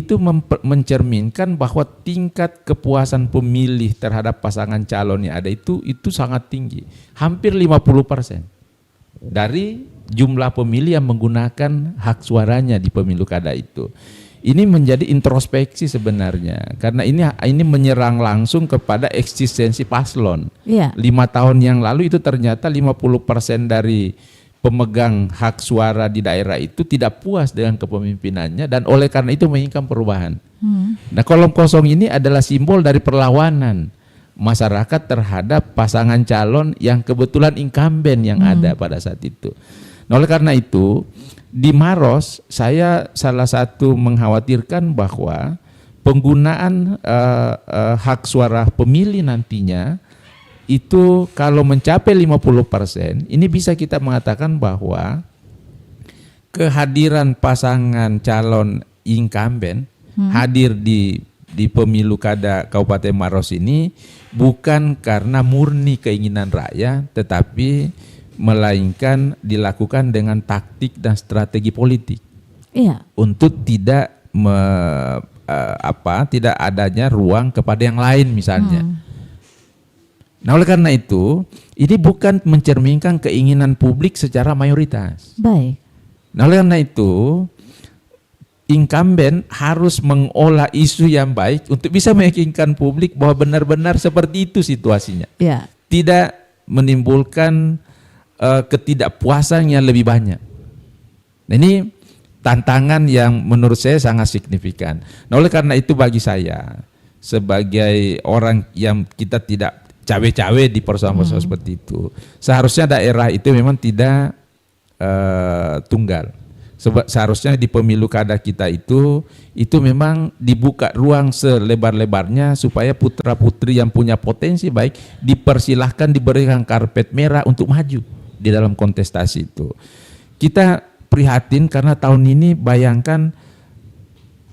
mencerminkan bahwa tingkat kepuasan pemilih terhadap pasangan calon yang ada itu sangat tinggi, hampir 50% dari jumlah pemilih yang menggunakan hak suaranya di pemilu kada itu. Ini menjadi introspeksi sebenarnya, karena ini menyerang langsung kepada eksistensi paslon. 5 tahun yang lalu itu ternyata 50% dari pemegang hak suara di daerah itu tidak puas dengan kepemimpinannya dan oleh karena itu menginginkan perubahan. Nah, kolom kosong ini adalah simbol dari perlawanan masyarakat terhadap pasangan calon yang kebetulan incumbent yang ada pada saat itu. Nah, oleh karena itu di Maros saya salah satu mengkhawatirkan bahwa penggunaan hak suara pemilih nantinya itu kalau mencapai 50%, ini bisa kita mengatakan bahwa kehadiran pasangan calon incumbent hadir di pemilu kada Kabupaten Maros ini bukan karena murni keinginan rakyat, tetapi melainkan dilakukan dengan taktik dan strategi politik. Untuk tidak tidak adanya ruang kepada yang lain misalnya. Nah, oleh karena itu, ini bukan mencerminkan keinginan publik secara mayoritas. Baik. Nah, oleh karena itu, incumbent harus mengolah isu yang baik untuk bisa meyakinkan publik bahwa benar-benar seperti itu situasinya. Tidak menimbulkan ketidakpuasan yang lebih banyak. Nah, ini tantangan yang menurut saya sangat signifikan. Nah, oleh karena itu bagi saya, sebagai orang yang kita tidak cawe-cawe di persoalan-persoalan seperti itu, seharusnya daerah itu memang tidak tunggal. Seharusnya di pemilu kada kita itu memang dibuka ruang selebar-lebarnya supaya putra-putri yang punya potensi baik dipersilahkan, diberikan karpet merah untuk maju di dalam kontestasi itu. Kita prihatin karena tahun ini bayangkan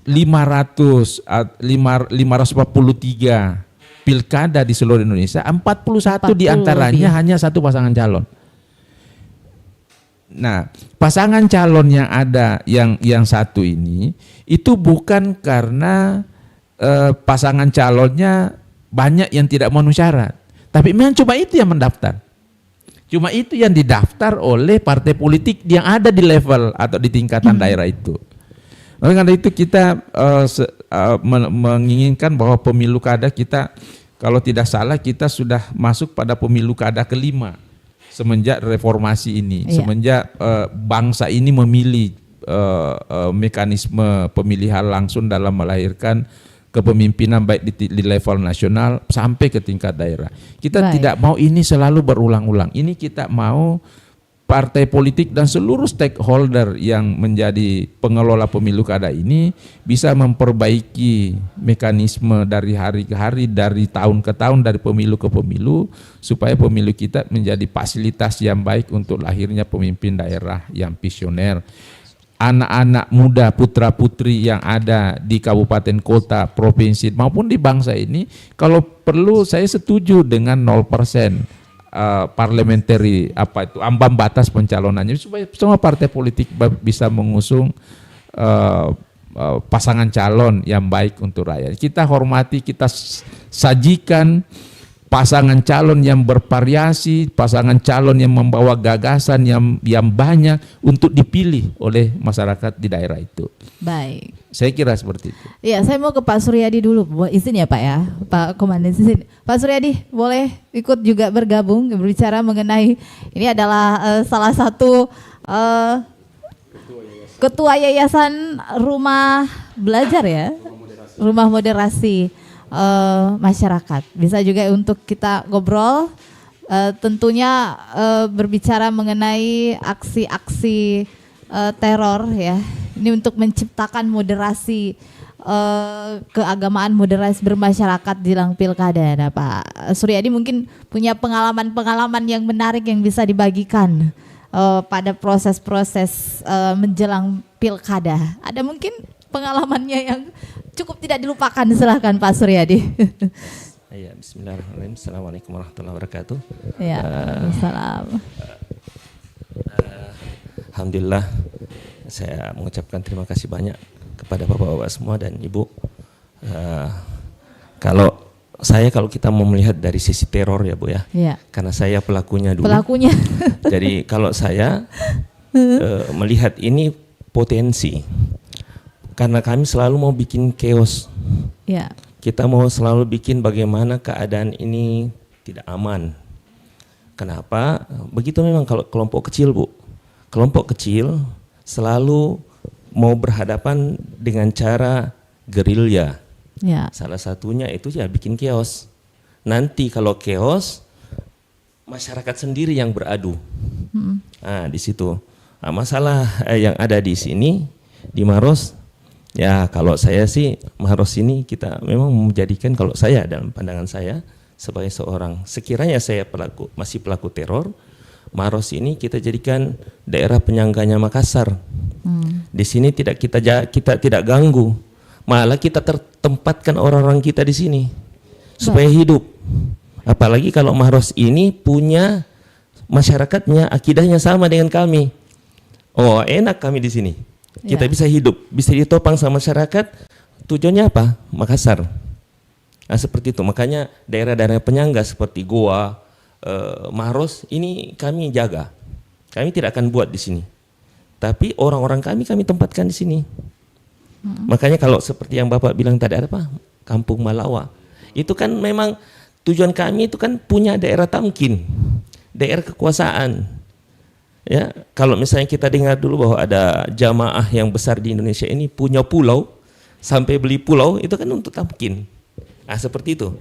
543 pilkada di seluruh Indonesia, 41 diantaranya hanya satu pasangan calon. Nah, pasangan calon yang ada yang satu ini itu bukan karena pasangan calonnya banyak yang tidak memenuhi syarat, tapi memang cuma itu yang mendaftar. Cuma itu yang didaftar oleh partai politik yang ada di level atau di tingkatan daerah itu. Oleh karena itu kita menginginkan bahwa pemilu kada kita, kalau tidak salah kita sudah masuk pada pemilu kada kelima semenjak reformasi ini, semenjak bangsa ini memilih mekanisme pemilihan langsung dalam melahirkan kepemimpinan baik di level nasional sampai ke tingkat daerah. Kita tidak mau ini selalu berulang-ulang. Ini kita mau partai politik dan seluruh stakeholder yang menjadi pengelola pemilu kada ini bisa memperbaiki mekanisme dari hari ke hari, dari tahun ke tahun, dari pemilu ke pemilu, supaya pemilu kita menjadi fasilitas yang baik untuk lahirnya pemimpin daerah yang visioner. Anak-anak muda, putra-putri yang ada di kabupaten kota, provinsi maupun di bangsa ini, kalau perlu saya setuju dengan 0% parliamentary ambang batas pencalonannya, supaya semua partai politik bisa mengusung pasangan calon yang baik untuk rakyat. Kita hormati, kita sajikan pasangan calon yang bervariasi, pasangan calon yang membawa gagasan yang banyak untuk dipilih oleh masyarakat di daerah itu. Baik. Saya kira seperti itu. Iya, saya mau ke Pak Suryadi dulu. Izin ya Pak ya, Pak Komandan izin. Pak Suryadi boleh ikut juga bergabung berbicara mengenai ini adalah salah satu ketua yayasan rumah belajar ya, rumah moderasi masyarakat. Bisa juga untuk kita ngobrol, tentunya berbicara mengenai aksi-aksi teror ya. Ini untuk menciptakan moderasi keagamaan, moderasi bermasyarakat jelang pilkada. Nah, Pak Suryadi mungkin punya pengalaman-pengalaman yang menarik yang bisa dibagikan pada proses-proses menjelang pilkada. Ada mungkin pengalamannya yang cukup tidak dilupakan, silahkan Pak Suryadi. Ya, bismillahirrahmanirrahim. Assalamualaikum warahmatullahi wabarakatuh. Ya, salam. Alhamdulillah, saya mengucapkan terima kasih banyak kepada bapak-bapak semua dan ibu. Kalau kita mau melihat dari sisi teror ya Bu ya, karena saya pelakunya dulu. Pelakunya. Jadi kalau saya melihat ini potensi, karena kami selalu mau bikin chaos. Ya. Kita mau selalu bikin bagaimana keadaan ini tidak aman. Kenapa? Begitu memang kalau kelompok kecil Bu. Kelompok kecil selalu mau berhadapan dengan cara gerilya. Ya. Salah satunya itu ya bikin chaos. Nanti kalau chaos, masyarakat sendiri yang beradu. Nah, di situ. Nah, masalah yang ada di sini di Maros, ya kalau saya sih Maros ini kita memang menjadikan, kalau saya dalam pandangan saya sebagai seorang, sekiranya saya masih pelaku teror, Maros ini kita jadikan daerah penyangganya Makassar. Di sini kita tidak ganggu, malah kita tempatkan orang-orang kita di sini supaya hidup. Apalagi kalau Maros ini punya masyarakatnya, akidahnya sama dengan kami. Oh, enak kami di sini. Kita bisa hidup, bisa ditopang sama masyarakat. Tujuannya apa? Makassar. Nah, seperti itu. Makanya daerah-daerah penyangga seperti Goa, Maros ini kami jaga. Kami tidak akan buat di sini. Tapi orang-orang kami tempatkan di sini. Makanya kalau seperti yang Bapak bilang tadi ada apa? Kampung Malawa. Itu kan memang tujuan kami itu kan punya daerah tamkin, daerah kekuasaan. Ya, kalau misalnya kita dengar dulu bahwa ada jamaah yang besar di Indonesia ini punya pulau, sampai beli pulau itu kan untuk tamkin. Nah, seperti itu.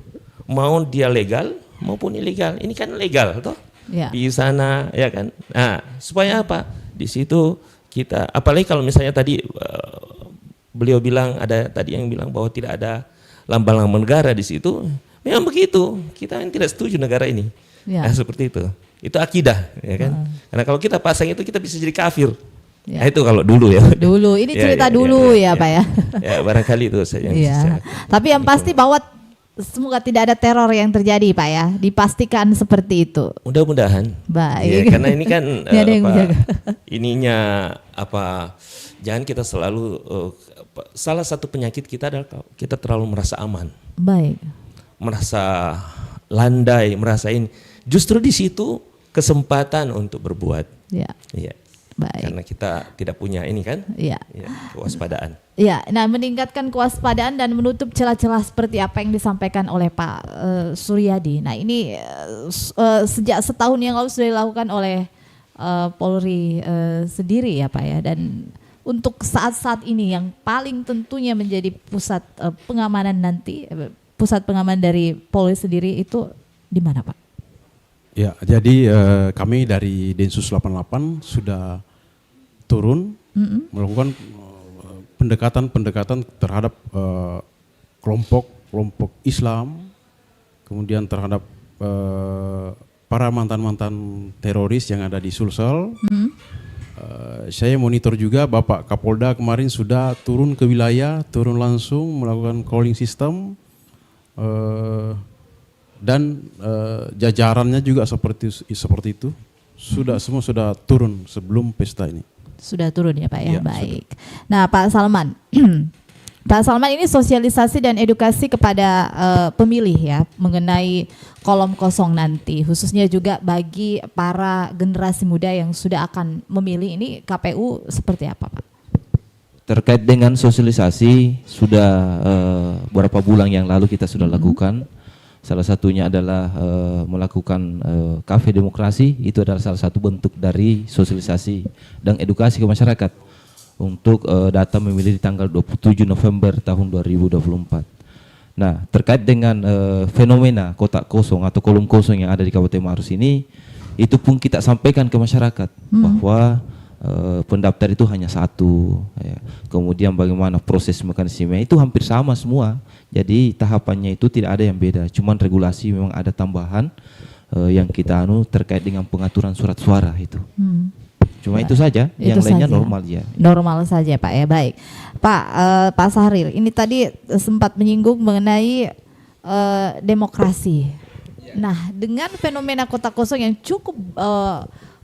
Mau dia legal maupun ilegal. Ini kan legal toh. Ya. Di sana ya kan. Nah, supaya apa? Di situ kita, apalagi kalau misalnya tadi beliau bilang, ada tadi yang bilang bahwa tidak ada lambang-lambang negara di situ. Memang begitu. Kita yang tidak setuju negara ini. Ya. Nah, seperti itu. Itu akidah, ya kan? Karena kalau kita pasang itu kita bisa jadi kafir. Ya. Nah, itu kalau dulu ya. Dulu, ini cerita dulu ya Pak ya. Ya, barangkali itu saja. Iya. Tapi yang pasti bahwa semoga tidak ada teror yang terjadi Pak ya. Dipastikan seperti itu. Mudah-mudahan. Baik. Ya, karena ini kan ada yang menjaga. Ininya apa? Jangan kita selalu salah satu penyakit kita adalah kita terlalu merasa aman. Baik. Merasa landai, merasa ini. Justru di situ kesempatan untuk berbuat. Ya. Iya. Baik. Karena kita tidak punya ini kan? Iya. Ya, kewaspadaan. Ya, nah meningkatkan kewaspadaan dan menutup celah-celah seperti apa yang disampaikan oleh Pak Suryadi. Nah ini sejak setahun yang lalu sudah dilakukan oleh Polri sendiri ya Pak ya. Dan untuk saat-saat ini yang paling tentunya menjadi pusat pengamanan nanti, pusat pengaman dari Polri sendiri itu di mana Pak? Ya, jadi kami dari Densus 88 sudah turun melakukan pendekatan terhadap kelompok Islam, kemudian terhadap para mantan teroris yang ada di Sulsel. Saya monitor juga Bapak Kapolda kemarin sudah turun ke wilayah, turun langsung melakukan calling system. Dan jajarannya juga seperti itu semua sudah turun sebelum pesta ini. Sudah turun ya Pak ya, Ya, baik. Nah Pak Salman, Pak Salman ini sosialisasi dan edukasi kepada pemilih ya mengenai kolom kosong nanti, khususnya juga bagi para generasi muda yang sudah akan memilih, ini KPU seperti apa Pak? Terkait dengan sosialisasi sudah beberapa bulan yang lalu kita sudah lakukan. Salah satunya adalah melakukan kafe demokrasi, itu adalah salah satu bentuk dari sosialisasi dan edukasi ke masyarakat untuk datang memilih di tanggal 27 November tahun 2024. Nah, terkait dengan fenomena kotak kosong atau kolom kosong yang ada di Kabupaten Maros ini, itu pun kita sampaikan ke masyarakat bahwa pendaftar itu hanya satu, ya. Kemudian bagaimana proses mekanisme itu hampir sama semua. Jadi tahapannya itu tidak ada yang beda, cuman regulasi memang ada tambahan yang kita terkait dengan pengaturan surat suara itu. Cuma itu saja, yang lainnya normal ya. Normal saja Pak ya, baik. Pak Sahril, ini tadi sempat menyinggung mengenai demokrasi. Nah, dengan fenomena kotak kosong yang cukup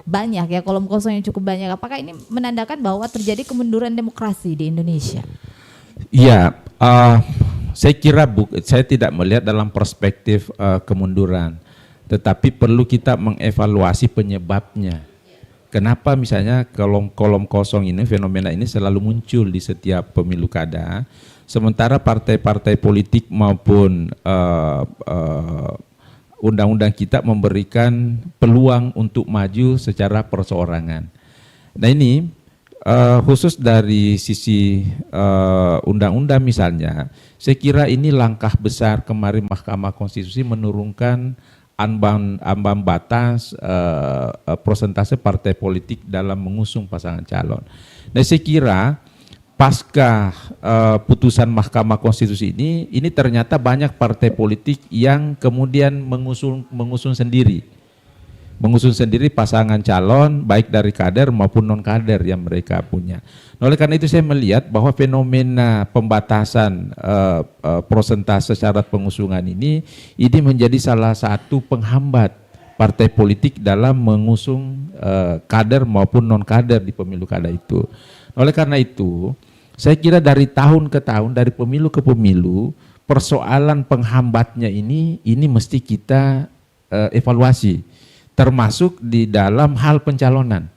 banyak ya, kolom kosong yang cukup banyak, apakah ini menandakan bahwa terjadi kemunduran demokrasi di Indonesia? Iya, saya kira saya tidak melihat dalam perspektif kemunduran, tetapi perlu kita mengevaluasi penyebabnya. Kenapa misalnya kolom kosong ini, fenomena ini selalu muncul di setiap pemilu kada, sementara partai-partai politik maupun undang-undang kita memberikan peluang untuk maju secara perseorangan. Nah ini khusus dari sisi undang-undang misalnya, saya kira ini langkah besar kemarin Mahkamah Konstitusi menurunkan ambang batas persentase partai politik dalam mengusung pasangan calon. Nah saya kira pasca putusan Mahkamah Konstitusi ini ternyata banyak partai politik yang kemudian mengusung sendiri pasangan calon baik dari kader maupun non kader yang mereka punya. Nah, oleh karena itu saya melihat bahwa fenomena pembatasan persentase syarat pengusungan ini menjadi salah satu penghambat partai politik dalam mengusung kader maupun non kader di pemilu kada itu. Nah, oleh karena itu saya kira dari tahun ke tahun, dari pemilu ke pemilu, persoalan penghambatnya ini mesti kita evaluasi, termasuk di dalam hal pencalonan.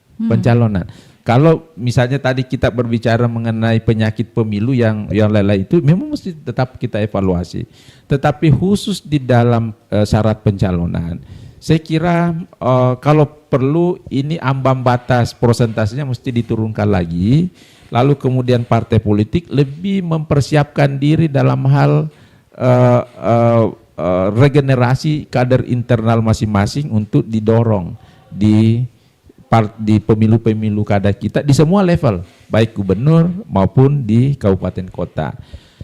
Kalau misalnya tadi kita berbicara mengenai penyakit pemilu yang lain itu, memang mesti tetap kita evaluasi. Tetapi khusus di dalam syarat pencalonan, saya kira kalau perlu ini ambang batas persentasenya mesti diturunkan lagi. Lalu kemudian partai politik lebih mempersiapkan diri dalam hal regenerasi kader internal masing-masing untuk didorong di pemilu-pemilu kada kita di semua level, baik gubernur maupun di kabupaten kota.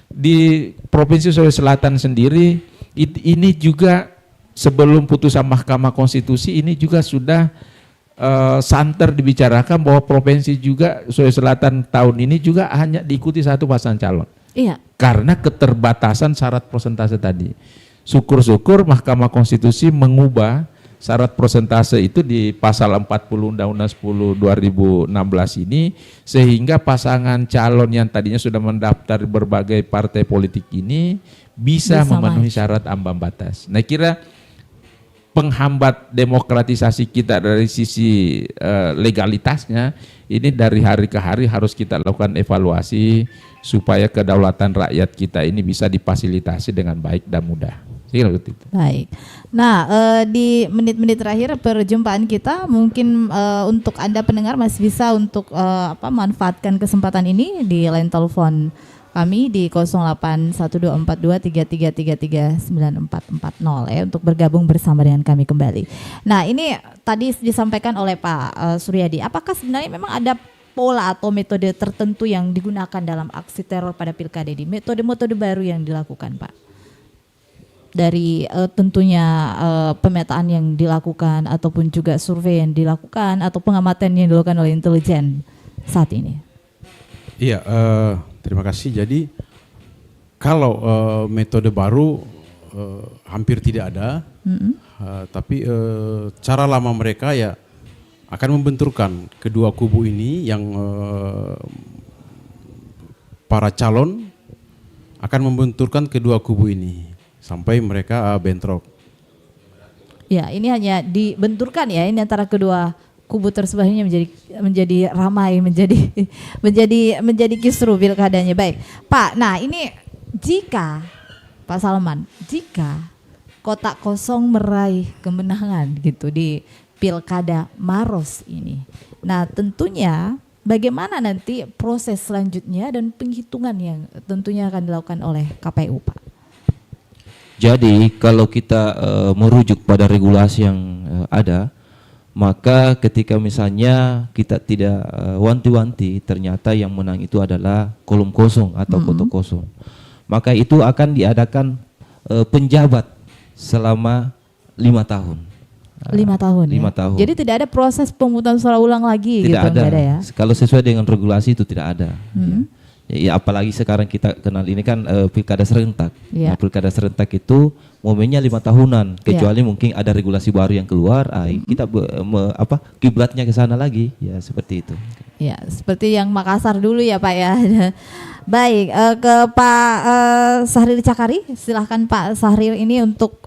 Di Provinsi Sulawesi Selatan sendiri, ini juga sebelum putusan Mahkamah Konstitusi ini juga sudah santer dibicarakan bahwa provinsi juga Sulawesi Selatan tahun ini juga hanya diikuti satu pasangan calon. Iya. Karena keterbatasan syarat persentase tadi. Syukur-syukur Mahkamah Konstitusi mengubah syarat persentase itu di pasal 40 Undang-Undang 10 2016 ini, sehingga pasangan calon yang tadinya sudah mendaftar berbagai partai politik ini bisa memenuhi syarat ambang batas. Nah, kira penghambat demokratisasi kita dari sisi legalitasnya ini dari hari ke hari harus kita lakukan evaluasi supaya kedaulatan rakyat kita ini bisa difasilitasi dengan baik dan mudah. Saya kira begitu. Baik. Nah, di menit-menit terakhir perjumpaan kita, mungkin untuk Anda pendengar masih bisa untuk manfaatkan kesempatan ini di line telepon kami di 08124233339440 ya untuk bergabung bersama dengan kami kembali. Nah, ini tadi disampaikan oleh Pak Suryadi. Apakah sebenarnya memang ada pola atau metode tertentu yang digunakan dalam aksi teror pada pilkada ini? Metode-metode baru yang dilakukan, Pak? Dari tentunya pemetaan yang dilakukan ataupun juga survei yang dilakukan atau pengamatan yang dilakukan oleh intelijen saat ini. Iya, terima kasih. Jadi kalau metode baru hampir tidak ada, tapi cara lama mereka ya akan membenturkan kedua kubu ini yang para calon akan membenturkan kedua kubu ini sampai mereka bentrok. Ya, ini hanya dibenturkan ya, ini antara kedua kubu tersebut ini menjadi ramai, menjadi kisruh pilkadanya. Baik, Pak. Nah, ini jika Pak Salman, jika kotak kosong meraih kemenangan gitu di Pilkada Maros ini. Nah, tentunya bagaimana nanti proses selanjutnya dan penghitungan yang tentunya akan dilakukan oleh KPU, Pak? Jadi kalau kita merujuk pada regulasi yang ada, maka ketika misalnya kita tidak wanti-wanti ternyata yang menang itu adalah kolom kosong atau kotak kosong, maka itu akan diadakan penjabat selama 5 tahun. 5 tahun. 5 tahun. Jadi tidak ada proses pemungutan suara ulang lagi tidak gitu, ada. Enggak ada ya? Kalau sesuai dengan regulasi itu tidak ada. Ya, apalagi sekarang kita kenal ini kan pilkada serentak. Ya. Nah, pilkada serentak itu momennya 5 tahunan, kecuali mungkin ada regulasi baru yang keluar, kita kiblatnya ke sana lagi, ya seperti itu. Ya, seperti yang Makassar dulu ya Pak ya. Baik, ke Pak Sahril Cakari, silahkan Pak Sahril ini untuk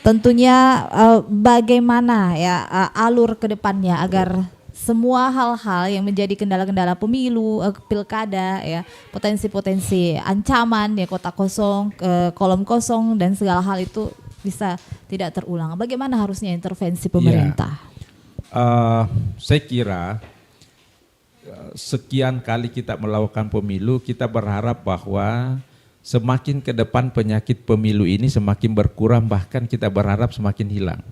tentunya bagaimana ya alur ke depannya agar semua hal-hal yang menjadi kendala-kendala pemilu, pilkada ya, potensi-potensi ancaman ya, kotak kosong, kolom kosong dan segala hal itu bisa tidak terulang. Bagaimana harusnya intervensi pemerintah? Saya kira sekian kali kita melakukan pemilu, kita berharap bahwa semakin ke depan penyakit pemilu ini semakin berkurang, bahkan kita berharap semakin hilang.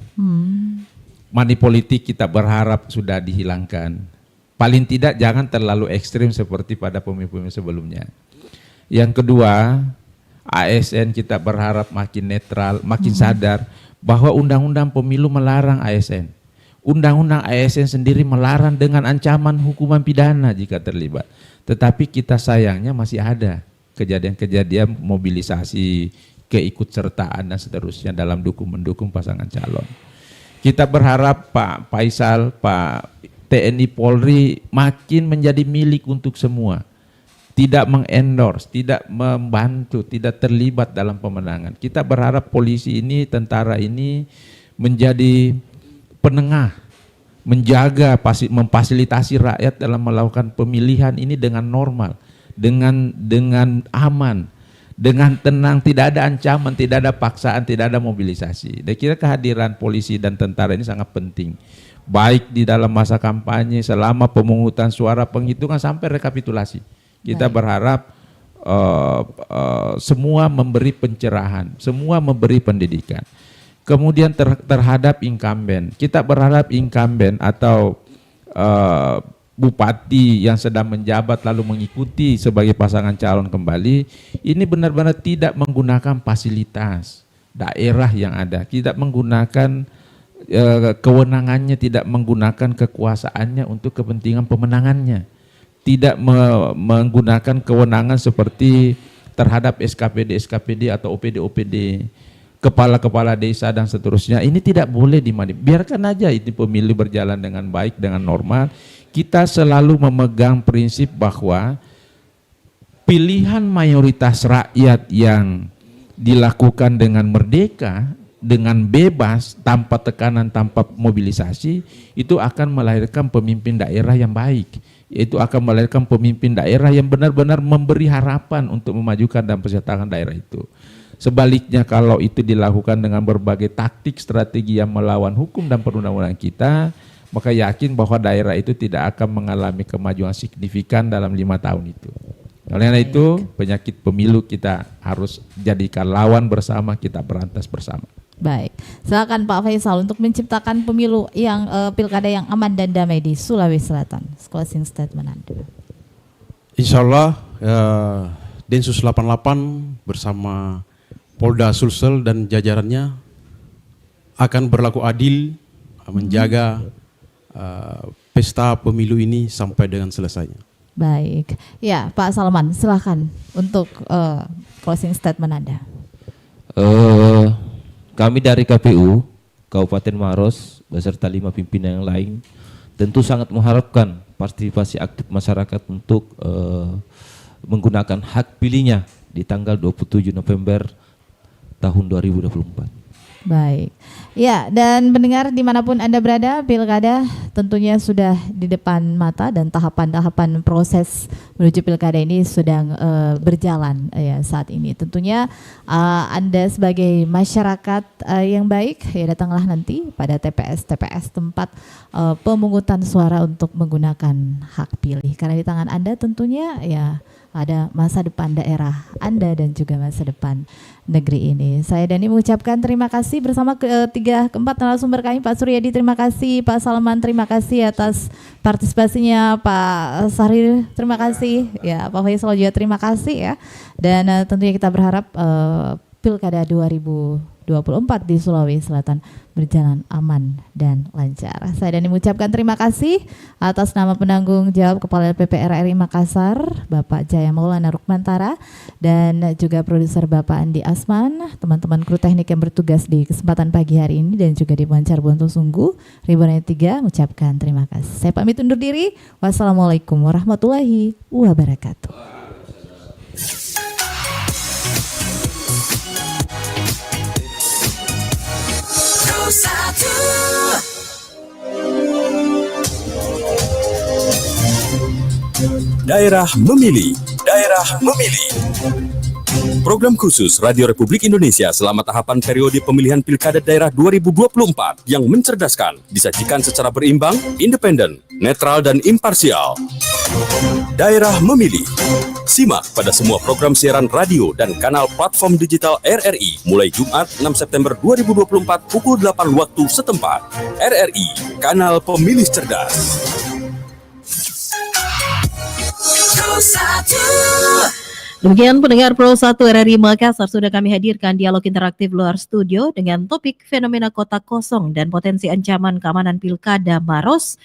Money politik kita berharap sudah dihilangkan. Paling tidak jangan terlalu ekstrim seperti pada pemilu-pemilu sebelumnya. Yang kedua, ASN kita berharap makin netral, makin sadar bahwa undang-undang pemilu melarang ASN. Undang-undang ASN sendiri melarang dengan ancaman hukuman pidana jika terlibat. Tetapi kita sayangnya masih ada kejadian-kejadian mobilisasi, keikutsertaan dan seterusnya dalam mendukung pasangan calon. Kita berharap Pak Faisal, Pak TNI Polri makin menjadi milik untuk semua. Tidak mengendorse, tidak membantu, tidak terlibat dalam pemenangan. Kita berharap polisi ini, tentara ini menjadi penengah, menjaga, memfasilitasi rakyat dalam melakukan pemilihan ini dengan normal, dengan aman, dengan tenang, tidak ada ancaman, tidak ada paksaan, tidak ada mobilisasi. Saya kira kehadiran polisi dan tentara ini sangat penting. Baik di dalam masa kampanye, selama pemungutan suara, penghitungan sampai rekapitulasi. Kita berharap semua memberi pencerahan, semua memberi pendidikan. Kemudian terhadap incumbent, kita berharap incumbent atau bupati yang sedang menjabat lalu mengikuti sebagai pasangan calon kembali, ini benar-benar tidak menggunakan fasilitas daerah yang ada, tidak menggunakan kewenangannya, tidak menggunakan kekuasaannya untuk kepentingan pemenangannya, tidak menggunakan kewenangan seperti terhadap SKPD atau OPD, kepala-kepala desa dan seterusnya. Ini tidak boleh biarkan aja ini pemilu berjalan dengan baik, dengan normal. Kita selalu memegang prinsip bahwa pilihan mayoritas rakyat yang dilakukan dengan merdeka, dengan bebas, tanpa tekanan, tanpa mobilisasi, itu akan melahirkan pemimpin daerah yang baik. Itu akan melahirkan pemimpin daerah yang benar-benar memberi harapan untuk memajukan dan persatuan daerah itu. Sebaliknya kalau itu dilakukan dengan berbagai taktik strategi yang melawan hukum dan perundang-undangan kita, maka yakin bahwa daerah itu tidak akan mengalami kemajuan signifikan dalam 5 tahun itu. Karena itu penyakit pemilu kita harus jadikan lawan bersama, kita berantas bersama. Baik, silakan Pak Faisal untuk menciptakan pemilu yang pilkada yang aman dan damai di Sulawesi Selatan. Closing statement Anda. Insya Allah Densus 88 bersama Polda Sulsel dan jajarannya akan berlaku adil, menjaga pesta pemilu ini sampai dengan selesainya. Baik, ya Pak Salman, silakan untuk closing statement Anda. Kami dari KPU Kabupaten Maros beserta 5 pimpinan yang lain tentu sangat mengharapkan partisipasi aktif masyarakat untuk menggunakan hak pilihnya di tanggal 27 November tahun 2024. Baik, ya, dan pendengar dimanapun Anda berada, pilkada tentunya sudah di depan mata dan tahapan-tahapan proses menuju pilkada ini sedang berjalan ya saat ini. Tentunya Anda sebagai masyarakat yang baik, ya datanglah nanti pada TPS tempat pemungutan suara untuk menggunakan hak pilih. Karena di tangan Anda tentunya ya ada masa depan daerah Anda dan juga masa depan negeri ini. Saya Dani mengucapkan terima kasih bersama keempat narasumber kami, Pak Suryadi terima kasih, Pak Salman terima kasih atas partisipasinya, Pak Sahrir terima kasih, ya Pak Faisal juga terima kasih ya. Dan tentunya kita berharap Pilkada 2024 di Sulawesi Selatan berjalan aman dan lancar. Saya Dani mengucapkan terima kasih atas nama penanggung jawab Kepala LPP RRI Makassar, Bapak Jaya Maulana Rukmantara, dan juga produser Bapak Andi Asman, teman-teman kru teknik yang bertugas di kesempatan pagi hari ini dan juga di Bancar Bonto Sungguh, Ribuan 3 mengucapkan terima kasih. Saya pamit undur diri. Wassalamualaikum warahmatullahi wabarakatuh. Satu. Daerah memilih. Daerah memilih. Program khusus Radio Republik Indonesia selama tahapan periode pemilihan Pilkada Daerah 2024 yang mencerdaskan, disajikan secara berimbang, independen, netral dan imparsial. Daerah memilih. Simak pada semua program siaran radio dan kanal platform digital RRI mulai Jumat 6 September 2024 pukul 8 waktu setempat. RRI, kanal pemilih cerdas. Satu. Demikian pendengar Pro 1 RRI Makassar, sudah kami hadirkan dialog interaktif luar studio dengan topik fenomena kota kosong dan potensi ancaman keamanan Pilkada Maros.